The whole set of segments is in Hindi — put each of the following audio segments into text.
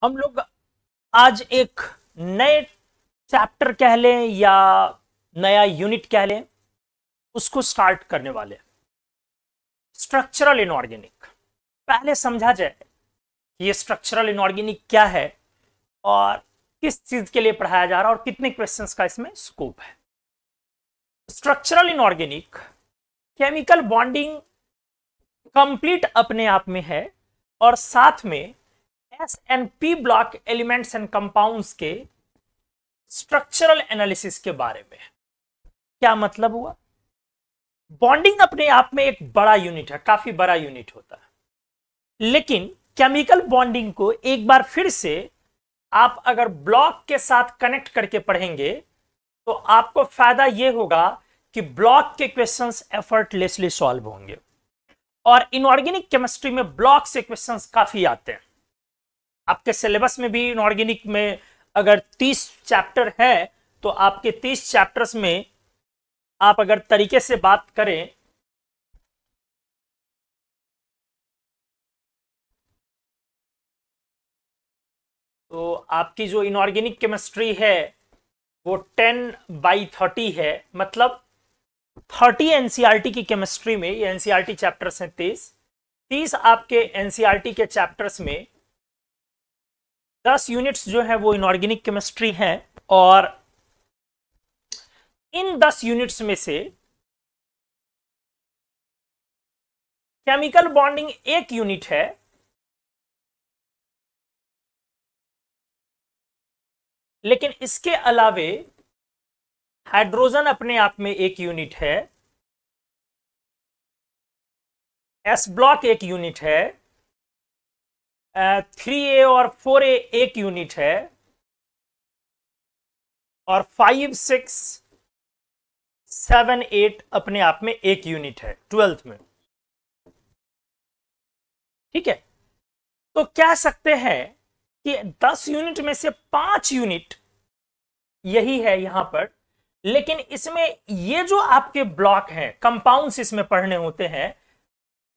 हम लोग आज एक नए चैप्टर कह लें या नया यूनिट कह लें, उसको स्टार्ट करने वाले हैं। Structural inorganic. पहले समझा जाए कि ये स्ट्रक्चरल इनऑर्गेनिक क्या है और किस चीज के लिए पढ़ाया जा रहा है और कितने क्वेश्चंस का इसमें स्कोप है। Structural inorganic chemical bonding complete अपने आप में है और साथ में S and P block elements and compounds के स्ट्रक्चरल एनालिसिस के बारे में। क्या मतलब हुआ? बॉन्डिंग अपने आप में एक बड़ा यूनिट है, काफी बड़ा यूनिट होता है, लेकिन केमिकल बॉन्डिंग को एक बार फिर से आप अगर ब्लॉक के साथ कनेक्ट करके पढ़ेंगे तो आपको फायदा यह होगा कि ब्लॉक के क्वेश्चंस एफर्टलेसली सॉल्व होंगे। और इनऑर्गेनिक केमिस्ट्री में ब्लॉक से क्वेश्चंस काफी आते हैं। आपके सिलेबस में भी इनऑर्गेनिक में अगर 30 चैप्टर है तो आपके 30 चैप्टर्स में आप अगर तरीके से बात करें तो आपकी जो इनऑर्गेनिक केमिस्ट्री है वो 10/30 है, मतलब 30 एनसीईआरटी की केमिस्ट्री में, ये एनसीईआरटी चैप्टर्स हैं 30 आपके एनसीईआरटी के चैप्टर्स में 10 यूनिट्स जो है वो इनऑर्गेनिक केमिस्ट्री है। और इन 10 यूनिट्स में से केमिकल बॉन्डिंग एक यूनिट है, लेकिन इसके अलावे हाइड्रोजन अपने आप में एक यूनिट है, एस ब्लॉक एक यूनिट है, 3A और 4A एक यूनिट है, और 5, 6, 7, 8 अपने आप में एक यूनिट है 12th में। ठीक है, तो कह सकते हैं कि 10 यूनिट में से 5 यूनिट यही है यहां पर, लेकिन इसमें ये जो आपके ब्लॉक हैं, कंपाउंड्स इसमें पढ़ने होते हैं,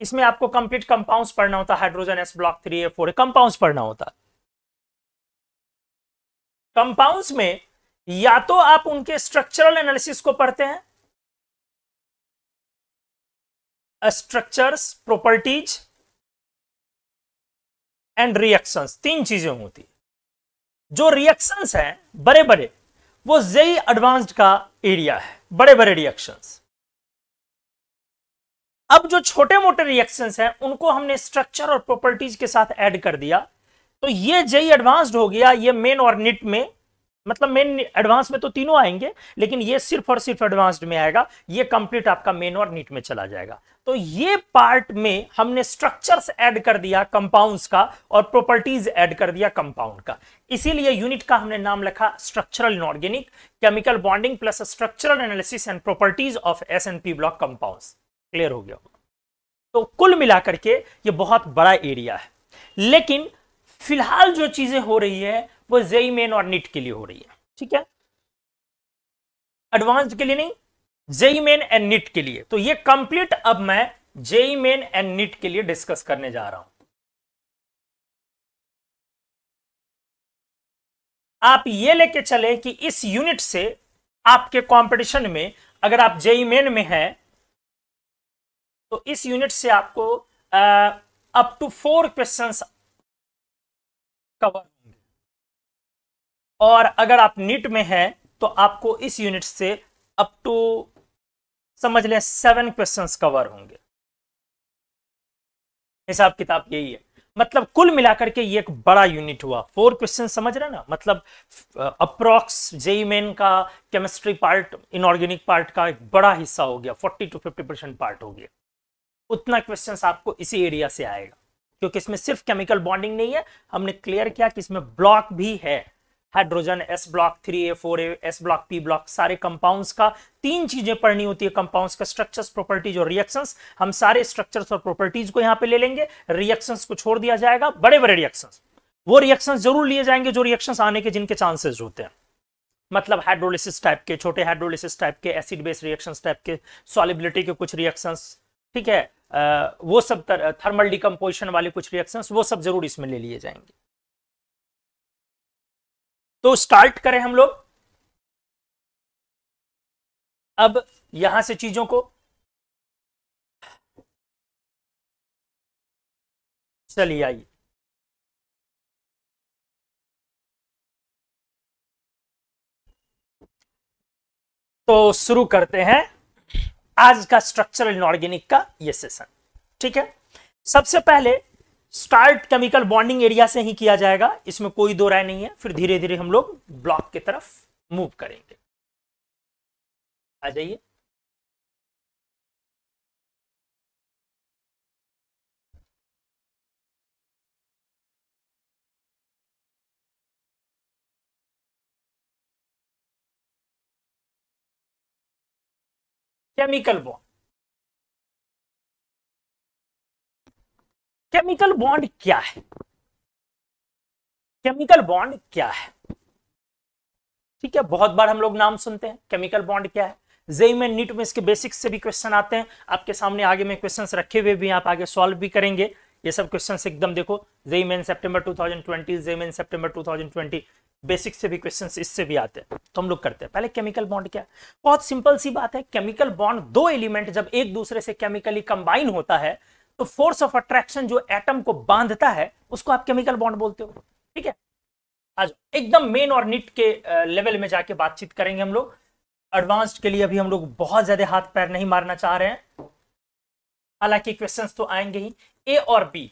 इसमें आपको कंप्लीट कंपाउंड्स पढ़ना होता है। Hydrogen S block 3A 4A compounds पढ़ना होता है। कंपाउंड्स में या तो आप उनके स्ट्रक्चरल एनालिसिस को पढ़ते हैं, स्ट्रक्चर्स, प्रॉपर्टीज एंड रिएक्शंस, 3 चीजें होती है। जो रिएक्शंस हैं बड़े बड़े, वो जेई एडवांस्ड का एरिया है, बड़े बड़े रिएक्शंस। अब जो छोटे मोटे रिएक्शंस हैं उनको हमने स्ट्रक्चर और प्रॉपर्टीज के साथ ऐड कर दिया, तो ये जेई एडवांस्ड हो गया। ये मेन और निट में, मतलब मेन एडवांस में तो तीनों आएंगे, लेकिन ये सिर्फ और सिर्फ एडवांस्ड में आएगा। ये कंप्लीट आपका मेन और निट में चला जाएगा। तो ये पार्ट में हमने स्ट्रक्चर्स ऐड कर दिया कंपाउंड्स का और प्रॉपर्टीज ऐड कर दिया कंपाउंड का। इसीलिए यूनिट का हमने नाम रखा structural inorganic, chemical bonding plus structural analysis and properties of S and P block compounds. Clear हो गया? तो कुल मिलाकर के ये बहुत बड़ा एरिया है, लेकिन फिलहाल जो चीजें हो रही है वो जेई मेन और नीट के लिए हो रही है। ठीक है, एडवांस्ड के लिए नहीं, जेई मेन एंड नीट के लिए। तो ये कंप्लीट अब मैं जेई मेन एंड नीट के लिए डिस्कस करने जा रहा हूं। आप ये लेके चले कि इस यूनिट से आपके कंपटीशन में अगर आप जेई मेन में हैं तो इस यूनिट से आपको अप टू 4 क्वेश्चंस कवर होंगे, और अगर आप नीट में हैं तो आपको इस यूनिट से अप टू समझ लें 7 क्वेश्चंस कवर होंगे। हिसाब किताब यही है। मतलब कुल मिलाकर के ये एक बड़ा यूनिट हुआ। 4 क्वेश्चन समझ रहे ना, मतलब अप्रॉक्स जेई मेन का केमिस्ट्री पार्ट, इनऑर्गेनिक पार्ट का एक बड़ा हिस्सा हो गया, 40 to 50% पार्ट हो गया। उतना क्वेश्चंस आपको इसी एरिया से आएगा, क्योंकि इसमें सिर्फ केमिकल बॉन्डिंग नहीं है, हमने क्लियर किया कि इसमें ब्लॉक भी है। Hydrogen S block 3A 4A, S block P block, सारे कंपाउंड्स का 3 चीजें पढ़नी होती है कंपाउंड्स का, स्ट्रक्चर्स, प्रॉपर्टीज और रिएक्शंस। हम सारे स्ट्रक्चर्स और प्रॉपर्टीज को यहां पे ले लेंगे, रिएक्शंस को छोड़ दिया जाएगा। बड़े बड़े रिएक्शंस, वो रिएक्शंस जरूर लिए जाएंगे जो रिएक्शंस आने के जिनके चांसेस होते हैं, मतलब हाइड्रोलिसिस टाइप के, छोटे हाइड्रोलिसिस टाइप के, एसिड बेस रिएक्शंस टाइप के, सॉलिबिलिटी के कुछ रिएक्शंस। ठीक है, वो सब थर्मल डिकम्पोजिशन वाले कुछ रिएक्शंस, वो सब जरूर इसमें ले लिए जाएंगे। तो स्टार्ट करें हम लोग अब यहां से चीजों को। चलिए आइए, तो शुरू करते हैं आज का स्ट्रक्चरल इनऑर्गेनिक का ये सेशन। ठीक है, सबसे पहले स्टार्ट केमिकल बॉन्डिंग एरिया से ही किया जाएगा, इसमें कोई दो राय नहीं है। फिर धीरे धीरे हम लोग ब्लॉक की तरफ मूव करेंगे। आ जाइए। केमिकल बॉन्ड, केमिकल बॉन्ड क्या है? केमिकल बॉन्ड क्या है? ठीक है, बहुत बार हम लोग नाम सुनते हैं, केमिकल बॉन्ड क्या है। जेई में नीट में इसके बेसिक्स से भी क्वेश्चन आते हैं, आपके सामने आगे में क्वेश्चंस रखे हुए भी, आप आगे सॉल्व भी करेंगे ये सब क्वेश्चंस। एकदम देखो, जेई मेन सितंबर 2020, जेई मेन सितंबर 2020, बेसिक से भी क्वेश्चंस इससे भी आते हैं। तो हम लोग करते हैं पहले केमिकल बॉन्ड क्या है। बहुत सिंपल सी बात है, केमिकल बॉन्ड दो एलिमेंट जब एक दूसरे से केमिकली कंबाइन होता है तो फोर्स ऑफ अट्रैक्शन जो एटम को बांधता है उसको आप केमिकल बॉन्ड बोलते हो। ठीक है, आज एकदम मेन और निट के लेवल में जाके बातचीत करेंगे हम लोग। एडवांस्ड के लिए अभी हम लोग बहुत ज्यादा हाथ पैर नहीं मारना चाह रहे हैं, हालांकि क्वेश्चंस तो आएंगे ही। ए और बी,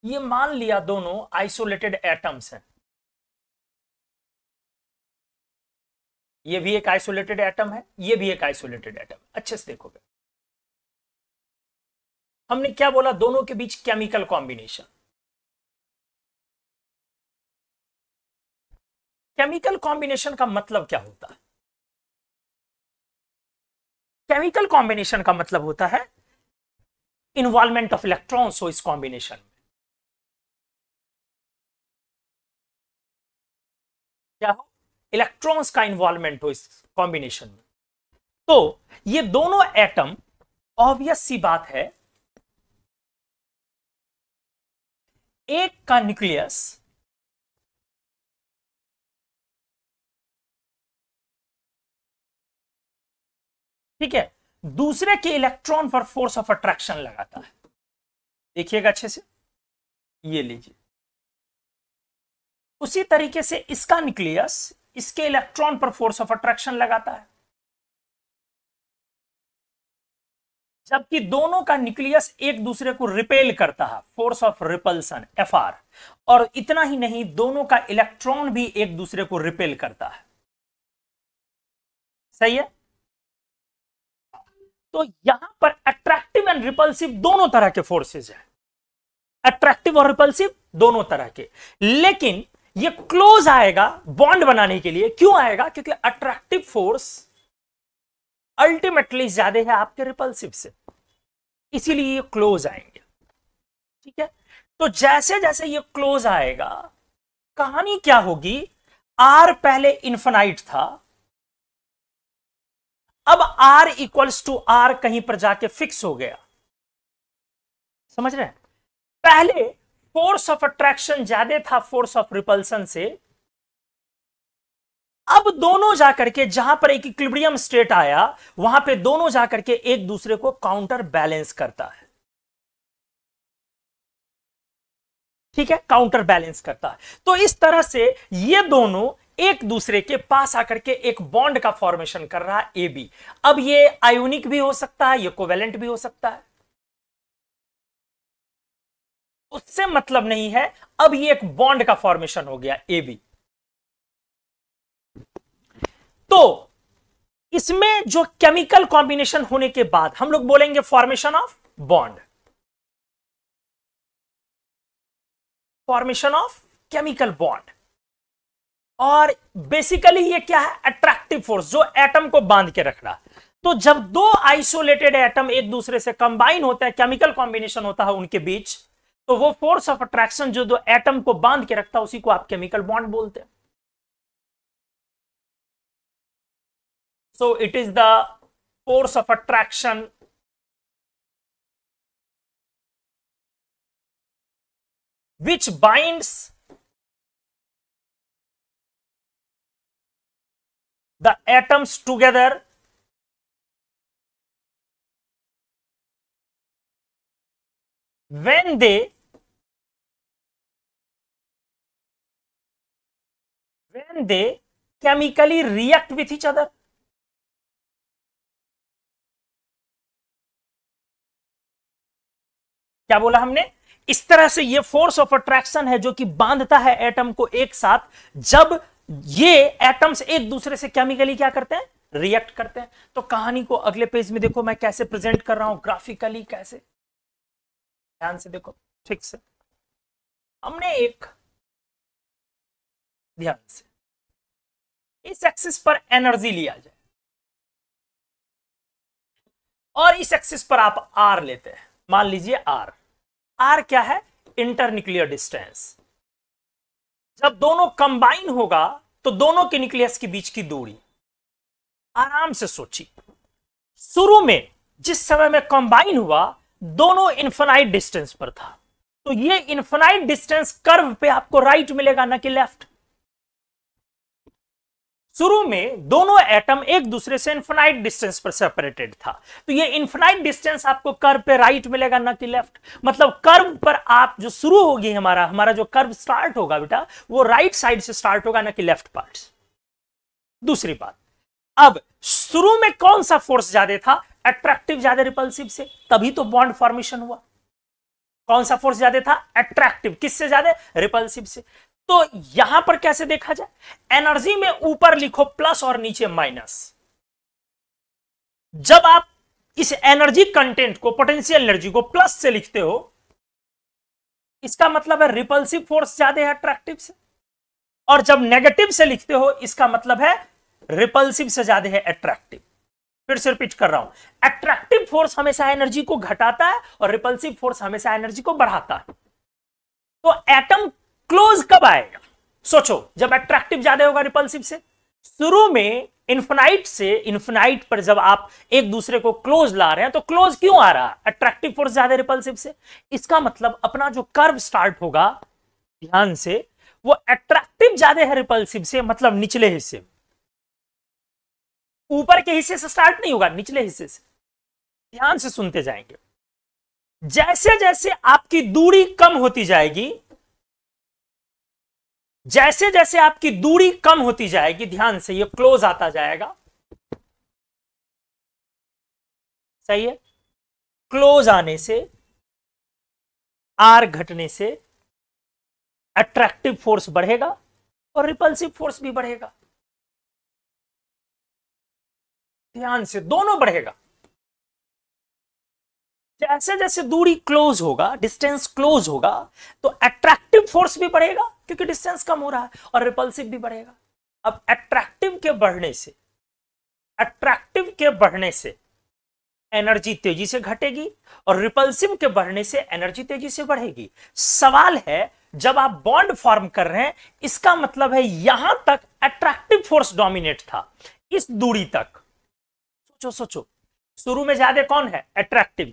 ये मान लिया दोनों आइसोलेटेड एटम्स हैं, ये भी एक आइसोलेटेड एटम है, ये भी एक आइसोलेटेड एटम। अच्छे से देखोगे, हमने क्या बोला, दोनों के बीच केमिकल कॉम्बिनेशन। केमिकल कॉम्बिनेशन का मतलब क्या होता है? केमिकल कॉम्बिनेशन का मतलब होता है इन्वॉल्वमेंट ऑफ इलेक्ट्रॉन्स हो इस कॉम्बिनेशन में। क्या हो? इलेक्ट्रॉन्स का इन्वॉल्वमेंट हो इस कॉम्बिनेशन में। तो ये दोनों एटम, ऑब्वियस सी बात है, एक का न्यूक्लियस ठीक है दूसरे के इलेक्ट्रॉन पर फोर्स ऑफ अट्रैक्शन लगाता है। देखिएगा अच्छे से, ये लीजिए, उसी तरीके से इसका न्यूक्लियस इसके इलेक्ट्रॉन पर फोर्स ऑफ अट्रैक्शन लगाता है, जबकि दोनों का न्यूक्लियस एक दूसरे को रिपेल करता है, फोर्स ऑफ रिपल्सन एफआर। और इतना ही नहीं, दोनों का इलेक्ट्रॉन भी एक दूसरे को रिपेल करता है। सही है, तो यहां पर अट्रैक्टिव एंड रिपल्सिव दोनों तरह के फोर्सेज हैं, अट्रैक्टिव और रिपल्सिव दोनों तरह के। लेकिन ये क्लोज आएगा बॉन्ड बनाने के लिए, क्यों आएगा? क्योंकि अट्रैक्टिव फोर्स अल्टीमेटली ज्यादा है आपके रिपल्सिव से, इसीलिए ये क्लोज आएंगे। ठीक है, तो जैसे जैसे ये क्लोज आएगा, कहानी क्या होगी, आर पहले इंफिनाइट था, अब आर इक्वल्स टू आर कहीं पर जाके फिक्स हो गया। समझ रहे हैं? पहले फोर्स ऑफ अट्रैक्शन ज्यादा था फोर्स ऑफ रिपल्सन से, अब दोनों जाकर के जहां पर एक इक्विलिब्रियम स्टेट आया, वहां पे दोनों जाकर के एक दूसरे को काउंटर बैलेंस करता है। ठीक है, काउंटर बैलेंस करता है। तो इस तरह से ये दोनों एक दूसरे के पास आकर के एक बॉन्ड का फॉर्मेशन कर रहा है, ए बी। अब ये आयोनिक भी हो सकता है, ये कोवेलेंट भी हो सकता है, उससे मतलब नहीं है। अब ये एक बॉन्ड का फॉर्मेशन हो गया ए बी। तो इसमें जो केमिकल कॉम्बिनेशन होने के बाद हम लोग बोलेंगे formation of bond, formation of chemical bond. और बेसिकली ये क्या है? अट्रैक्टिव फोर्स जो एटम को बांध के रख रहा है। तो जब दो आइसोलेटेड एटम एक दूसरे से कंबाइन होता है, केमिकल कॉम्बिनेशन होता है उनके बीच, तो वो फोर्स ऑफ अट्रैक्शन जो दो एटम को बांध के रखता है उसी को आप केमिकल बॉन्ड बोलते हैं। So it is the force of attraction which binds the atoms together when they chemically react with each other. क्या बोला हमने? इस तरह से ये फोर्स ऑफ अट्रैक्शन है जो कि बांधता है एटम को एक साथ, जब ये एटम्स एक दूसरे से केमिकली क्या करते हैं, रिएक्ट करते हैं। तो कहानी को अगले पेज में देखो मैं कैसे प्रेजेंट कर रहा हूं ग्राफिकली, कैसे, ध्यान से देखो ठीक से। हमने एक, ध्यान से, इस एक्सिस पर एनर्जी लिया जाए और इस एक्सिस पर आप आर लेते हैं, मान लीजिए आर। आर क्या है? Internuclear distance. जब दोनों कंबाइन होगा तो दोनों के न्यूक्लियस के बीच की दूरी, आराम से सोचिए, शुरू में जिस समय में कंबाइन हुआ दोनों इन्फिनाइट डिस्टेंस पर था, तो ये इन्फिनाइट डिस्टेंस कर्व पे आपको राइट मिलेगा ना कि लेफ्ट। शुरू में दोनों एटम एक दूसरे से इन्फिनाइट डिस्टेंस पर सेपरेटेड था, तो ये इन्फिनाइट डिस्टेंस आपको कर्व पे राइट मिलेगा ना कि लेफ्ट। मतलब कर्व पर आप जो शुरू होगी, हमारा जो कर्व स्टार्ट होगा बेटा, वो राइट साइड से स्टार्ट होगा ना कि लेफ्ट पार्ट। दूसरी बात, अब शुरू में कौन सा फोर्स ज्यादा था? अट्रैक्टिव ज्यादा रिपल्सिव से, तभी तो बॉन्ड फॉर्मेशन हुआ। कौन सा फोर्स ज्यादा था? अट्रैक्टिव। किससे ज्यादा? रिपल्सिव से। तो यहां पर कैसे देखा जाए? एनर्जी में ऊपर लिखो प्लस और नीचे माइनस। जब आप इस एनर्जी कंटेंट को, पोटेंशियल एनर्जी को प्लस से लिखते हो, इसका मतलब है रिपल्सिव फोर्स ज्यादा है अट्रैक्टिव से, और जब नेगेटिव से लिखते हो इसका मतलब है रिपल्सिव से ज्यादा है अट्रैक्टिव। फिर से रिपीट कर रहा हूं, अट्रैक्टिव फोर्स हमेशा एनर्जी को घटाता है और रिपल्सिव फोर्स हमेशा एनर्जी को बढ़ाता है। तो एटम क्लोज कब आएगा? सोचो, जब अट्रैक्टिव ज्यादा होगा रिपल्सिव से। शुरू में इन्फिनाइट से इन्फिनाइट पर जब आप एक दूसरे को क्लोज ला रहे हैं, तो क्लोज क्यों आ रहा है? अट्रैक्टिव फोर्स ज्यादा रिपल्सिव से। इसका मतलब अपना जो कर्व स्टार्ट होगा, ध्यान से, वो अट्रैक्टिव ज्यादा है रिपल्सिव से, मतलब निचले हिस्से, ऊपर के हिस्से से स्टार्ट नहीं होगा, निचले हिस्से से। ध्यान से सुनते जाएंगे। जैसे जैसे आपकी दूरी कम होती जाएगी, जैसे जैसे आपकी दूरी कम होती जाएगी, ध्यान से, ये क्लोज आता जाएगा। सही है? क्लोज आने से, आर घटने से अट्रैक्टिव फोर्स बढ़ेगा और रिपल्सिव फोर्स भी बढ़ेगा। ध्यान से, दोनों बढ़ेगा। जैसे जैसे दूरी क्लोज होगा, डिस्टेंस क्लोज होगा, तो अट्रैक्टिव फोर्स भी बढ़ेगा क्योंकि डिस्टेंस कम हो रहा है, और रिपल्सिव भी बढ़ेगा। अब अट्रैक्टिव के बढ़ने से एनर्जी तेजी से घटेगी और रिपल्सिव के बढ़ने से एनर्जी तेजी से बढ़ेगी। सवाल है, जब आप बॉन्ड फॉर्म कर रहे हैं, इसका मतलब है यहां तक अट्रैक्टिव फोर्स डोमिनेट था, इस दूरी तक। सोचो, शुरू में ज्यादा कौन है? अट्रैक्टिव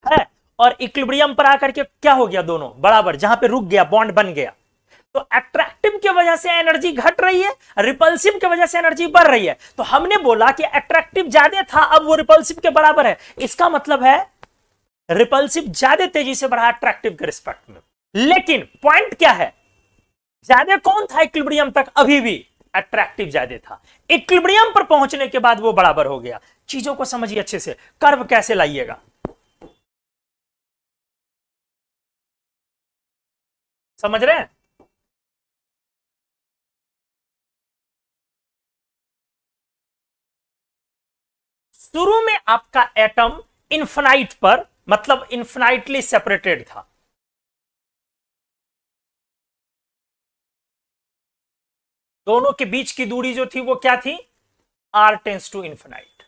है, और इक्विलिब्रियम पर आकर के क्या हो गया? दोनों बराबर, जहां पे रुक गया, बॉन्ड बन गया। तो अट्रैक्टिव की वजह से एनर्जी घट रही है, रिपल्सिव की वजह से एनर्जी बढ़ रही है। तो हमने बोला कि अट्रैक्टिव ज्यादा था, अब वो रिपल्सिव के बराबर है। इसका मतलब है रिपल्सिव ज्यादा तेजी से बढ़ा अट्रैक्टिव के रिस्पेक्ट में। लेकिन पॉइंट क्या है? ज्यादा कौन था इक्विलिब्रियम तक? अभी भी अट्रैक्टिव ज्यादा था। इक्विलिब्रियम पर पहुंचने के बाद वो बराबर हो गया। चीजों को समझिए अच्छे से। कर्व कैसे लाइएगा? समझ रहे हैं? शुरू में आपका एटम इन्फिनाइट पर, मतलब इन्फिनाइटली सेपरेटेड था। दोनों के बीच की दूरी जो थी वो क्या थी? R tends to infinite.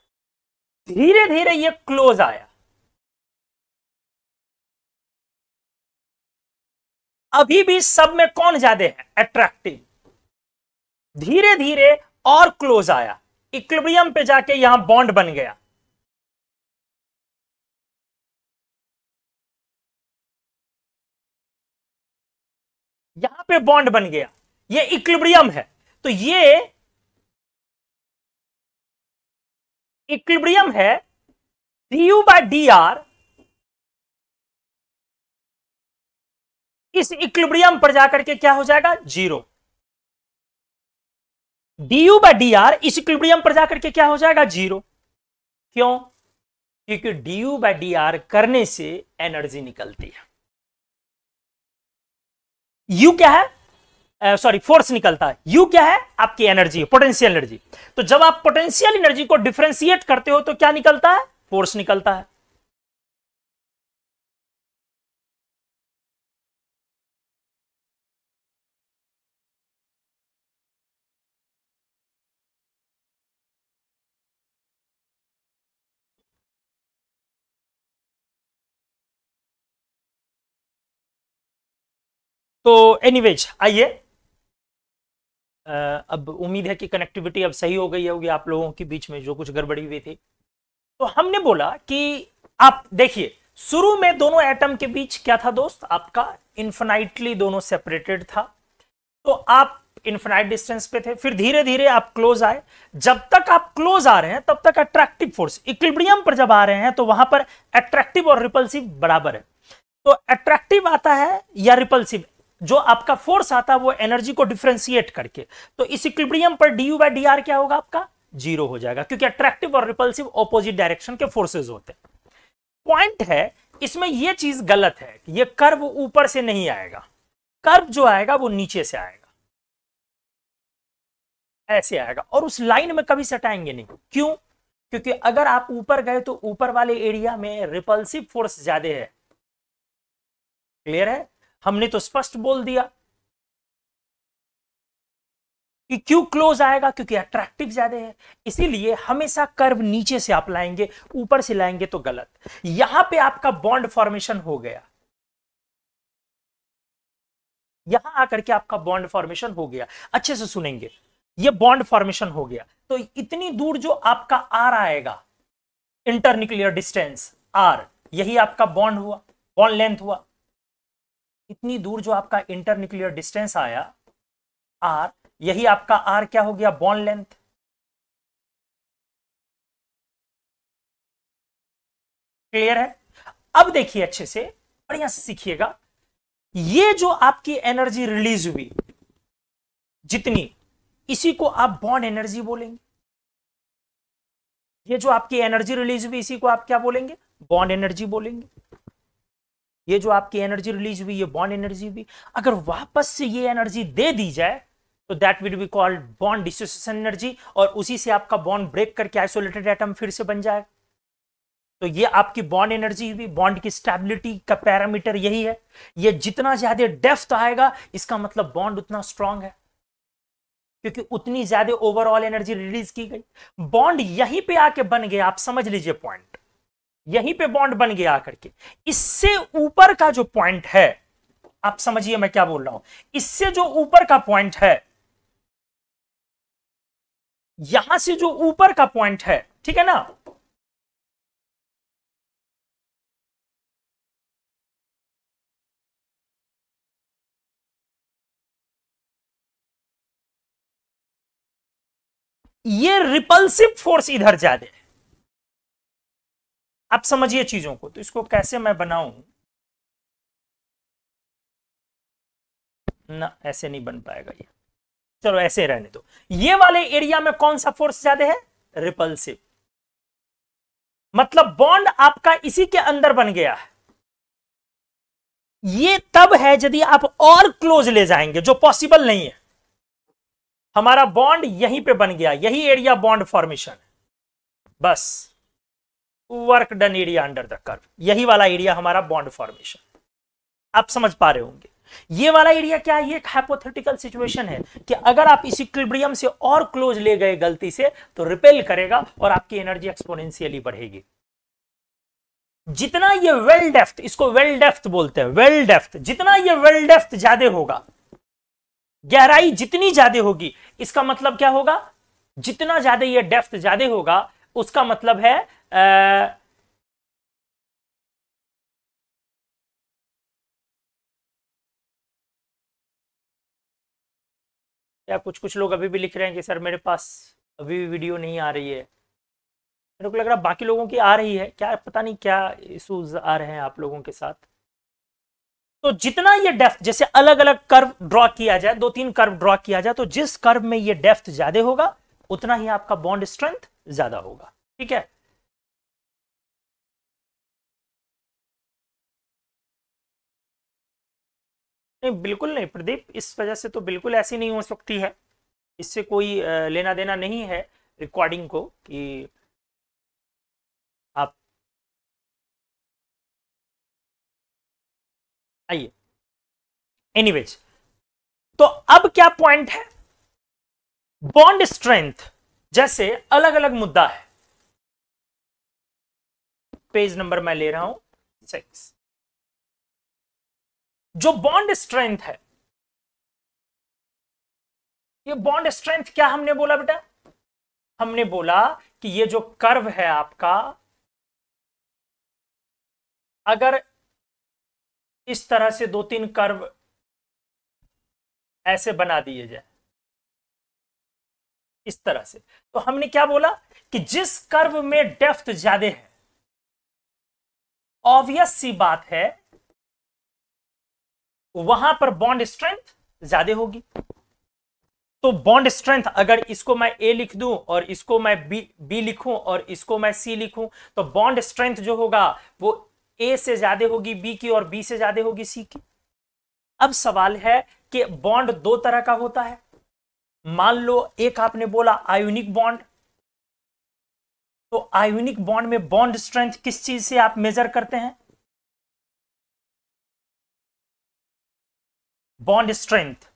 धीरे धीरे ये क्लोज आया। अभी भी सब में कौन ज्यादा है? अट्रैक्टिव। धीरे धीरे और क्लोज आया, इक्विलिब्रियम पे जाके यहां बॉन्ड बन गया। यहां पे बॉन्ड बन गया, ये इक्विलिब्रियम है। तो ये इक्विलिब्रियम है du बाय डी आर, इस इक्विलिब्रियम पर जाकर के क्या हो जाएगा, zero. du by d r इस इक्विलिब्रियम पर जाकर के क्या हो जाएगा, जीरो। क्यों? क्योंकि du बाय डी आर करने से एनर्जी निकलती है। u क्या है, सॉरी फोर्स निकलता है। u क्या है, आपकी एनर्जी, पोटेंशियल एनर्जी। तो जब आप पोटेंशियल एनर्जी को डिफरेंशिएट करते हो तो क्या निकलता है, फोर्स निकलता है। तो एनीवेज आइए, अब उम्मीद है कि कनेक्टिविटी अब सही हो गई होगी आप लोगों के बीच में, जो कुछ गड़बड़ी हुई थी। तो हमने बोला कि आप देखिए, शुरू में दोनों एटम के बीच क्या था दोस्त, आपका इन्फिनाइटली दोनों सेपरेटेड था। तो आप इन्फिनाइट डिस्टेंस पे थे, फिर धीरे धीरे आप क्लोज आए। जब तक आप क्लोज आ रहे हैं तब तक अट्रैक्टिव फोर्स, इक्विलिब्रियम पर जब आ रहे हैं तो वहां पर अट्रैक्टिव और रिपल्सिव बराबर है। तो अट्रैक्टिव आता है या रिपल्सिव, जो आपका फोर्स आता है वो एनर्जी को डिफरेंशिएट करके। तो इस इक्विलिब्रियम पर D you by D R क्या होगा, आपका जीरो हो जाएगा, क्योंकि अट्रैक्टिव और रिपल्सिव ऑपोजिट डायरेक्शन के फोर्सेज होते हैं। पॉइंट है इसमें यह चीज गलत है कि यह कर्व ऊपर से नहीं आएगा, कर्व जो आएगा वो नीचे से आएगा, ऐसे आएगा, और उस लाइन में कभी सटाएंगे नहीं। क्यों? क्योंकि अगर आप ऊपर गए तो ऊपर वाले एरिया में रिपल्सिव फोर्स ज्यादा है। क्लियर है? हमने तो स्पष्ट बोल दिया कि क्यों क्लोज आएगा, क्योंकि अट्रैक्टिव ज्यादा है। इसीलिए हमेशा कर्व नीचे से आप लाएंगे, ऊपर से लाएंगे तो गलत। यहां पे आपका बॉन्ड फॉर्मेशन हो गया, यहां आकर के आपका बॉन्ड फॉर्मेशन हो गया। अच्छे से सुनेंगे, ये बॉन्ड फॉर्मेशन हो गया। तो इतनी दूर जो आपका आर आएगा, इंटरन्यूक्लियर डिस्टेंस आर, यही आपका बॉन्ड हुआ, बॉन्ड लेंथ हुआ। इतनी दूर जो आपका इंटरन्यूक्लियर डिस्टेंस आया आर, यही आपका आर क्या हो गया, बॉन्ड लेंथ। क्लियर है? अब देखिए अच्छे से, बढ़िया से सीखिएगा। ये जो आपकी एनर्जी रिलीज हुई जितनी, इसी को आप बॉन्ड एनर्जी बोलेंगे। ये जो आपकी एनर्जी रिलीज हुई इसी को आप क्या बोलेंगे, बॉन्ड एनर्जी बोलेंगे। ये जो आपकी एनर्जी रिलीज हुई ये बॉन्ड एनर्जी हुई। अगर वापस से ये एनर्जी दे दी जाए तो that will be called bond dissociation energy, और उसी से आपका बॉन्ड ब्रेक करके आइसोलेटेड एटम फिर से बन जाएगा। तो ये आपकी बॉन्ड एनर्जी हुई। बॉन्ड की स्टेबिलिटी का पैरामीटर यही है। ये जितना ज्यादा डेप्थ आएगा इसका मतलब बॉन्ड उतना स्ट्रांग है, क्योंकि उतनी ज्यादा ओवरऑल एनर्जी रिलीज की गई। बॉन्ड यहीं पे आके बन गया, आप समझ लीजिए पॉइंट, यहीं पे बॉन्ड बन गया आकर के। इससे ऊपर का जो पॉइंट है, आप समझिए मैं क्या बोल रहा हूं, इससे जो ऊपर का पॉइंट है, यहां से जो ऊपर का पॉइंट है, ठीक है ना, ये रिपल्सिव फोर्स इधर ज्यादा है। आप समझिए चीजों को, तो इसको कैसे मैं बनाऊं ना, ऐसे नहीं बन पाएगा ये, चलो ऐसे रहने दो। ये वाले एरिया में कौन सा फोर्स ज्यादा है, रिपल्सिव। मतलब बॉन्ड आपका इसी के अंदर बन गया है। ये तब है यदि आप और क्लोज ले जाएंगे, जो पॉसिबल नहीं है। हमारा बॉन्ड यहीं पे बन गया, यही एरिया बॉन्ड फॉर्मेशन है, बस work done area under the curve, यही वाला एरिया हमारा बॉन्ड फॉर्मेशन। आप समझ पा रहे होंगे। ये वाला एरिया क्या है, ये एक हाइपोथेटिकल सिचुएशन है कि अगर आप इस इक्विलिब्रियम से और क्लोज ले गए गलती से तो रिपेल करेगा और आपकी एनर्जी एक्सपोनेंशियली बढ़ेगी। जितना ये वेल डेप्थ, इसको वेल डेप्थ बोलते हैं, वेल डेप्थ, जितना ये वेल डेप्थ ज्यादा होगा, गहराई जितनी ज्यादा होगी, इसका मतलब क्या होगा, जितना ज्यादा ये डेप्थ ज्यादा होगा उसका मतलब है या कुछ कुछ लोग अभी भी लिख रहे हैं कि सर मेरे पास अभी भी वीडियो नहीं आ रही है। मेरे को लग रहा बाकी लोगों की आ रही है क्या, पता नहीं क्या इश्यूज आ रहे हैं आप लोगों के साथ। तो जितना ये डेप्थ, जैसे अलग अलग कर्व ड्रॉ किया जाए, 2-3 कर्व ड्रॉ किया जाए, तो जिस कर्व में ये डेप्थ ज्यादा होगा उतना ही आपका बॉन्ड स्ट्रेंथ ज्यादा होगा। ठीक है, नहीं बिल्कुल नहीं प्रदीप, इस वजह से तो बिल्कुल ऐसी नहीं हो सकती है। इससे कोई लेना देना नहीं है रिकॉर्डिंग को कि आप आइए। एनीवेज, तो अब क्या पॉइंट है, बॉन्ड स्ट्रेंथ जैसे अलग अलग मुद्दा है। पेज नंबर मैं ले रहा हूं 6। जो बॉन्ड स्ट्रेंथ है, ये बॉन्ड स्ट्रेंथ क्या हमने बोला बेटा, हमने बोला कि ये जो कर्व है आपका, अगर इस तरह से 2-3 कर्व ऐसे बना दिए जाए इस तरह से, तो हमने क्या बोला कि जिस कर्व में डेप्थ ज्यादा है, ऑब्वियस सी बात है वहां पर बॉन्ड स्ट्रेंथ ज्यादा होगी। तो बॉन्ड स्ट्रेंथ अगर इसको मैं ए लिख दूं और इसको मैं बी लिखूं और इसको मैं सी लिखूं, तो बॉन्ड स्ट्रेंथ जो होगा वो ए से ज्यादा होगी बी की और बी से ज्यादा होगी सी की। अब सवाल है कि बॉन्ड दो तरह का होता है। मान लो एक आपने बोला आयोनिक बॉन्ड, तो आयोनिक बॉन्ड में बॉन्ड स्ट्रेंथ किस चीज से आप मेजर करते हैं, bond strength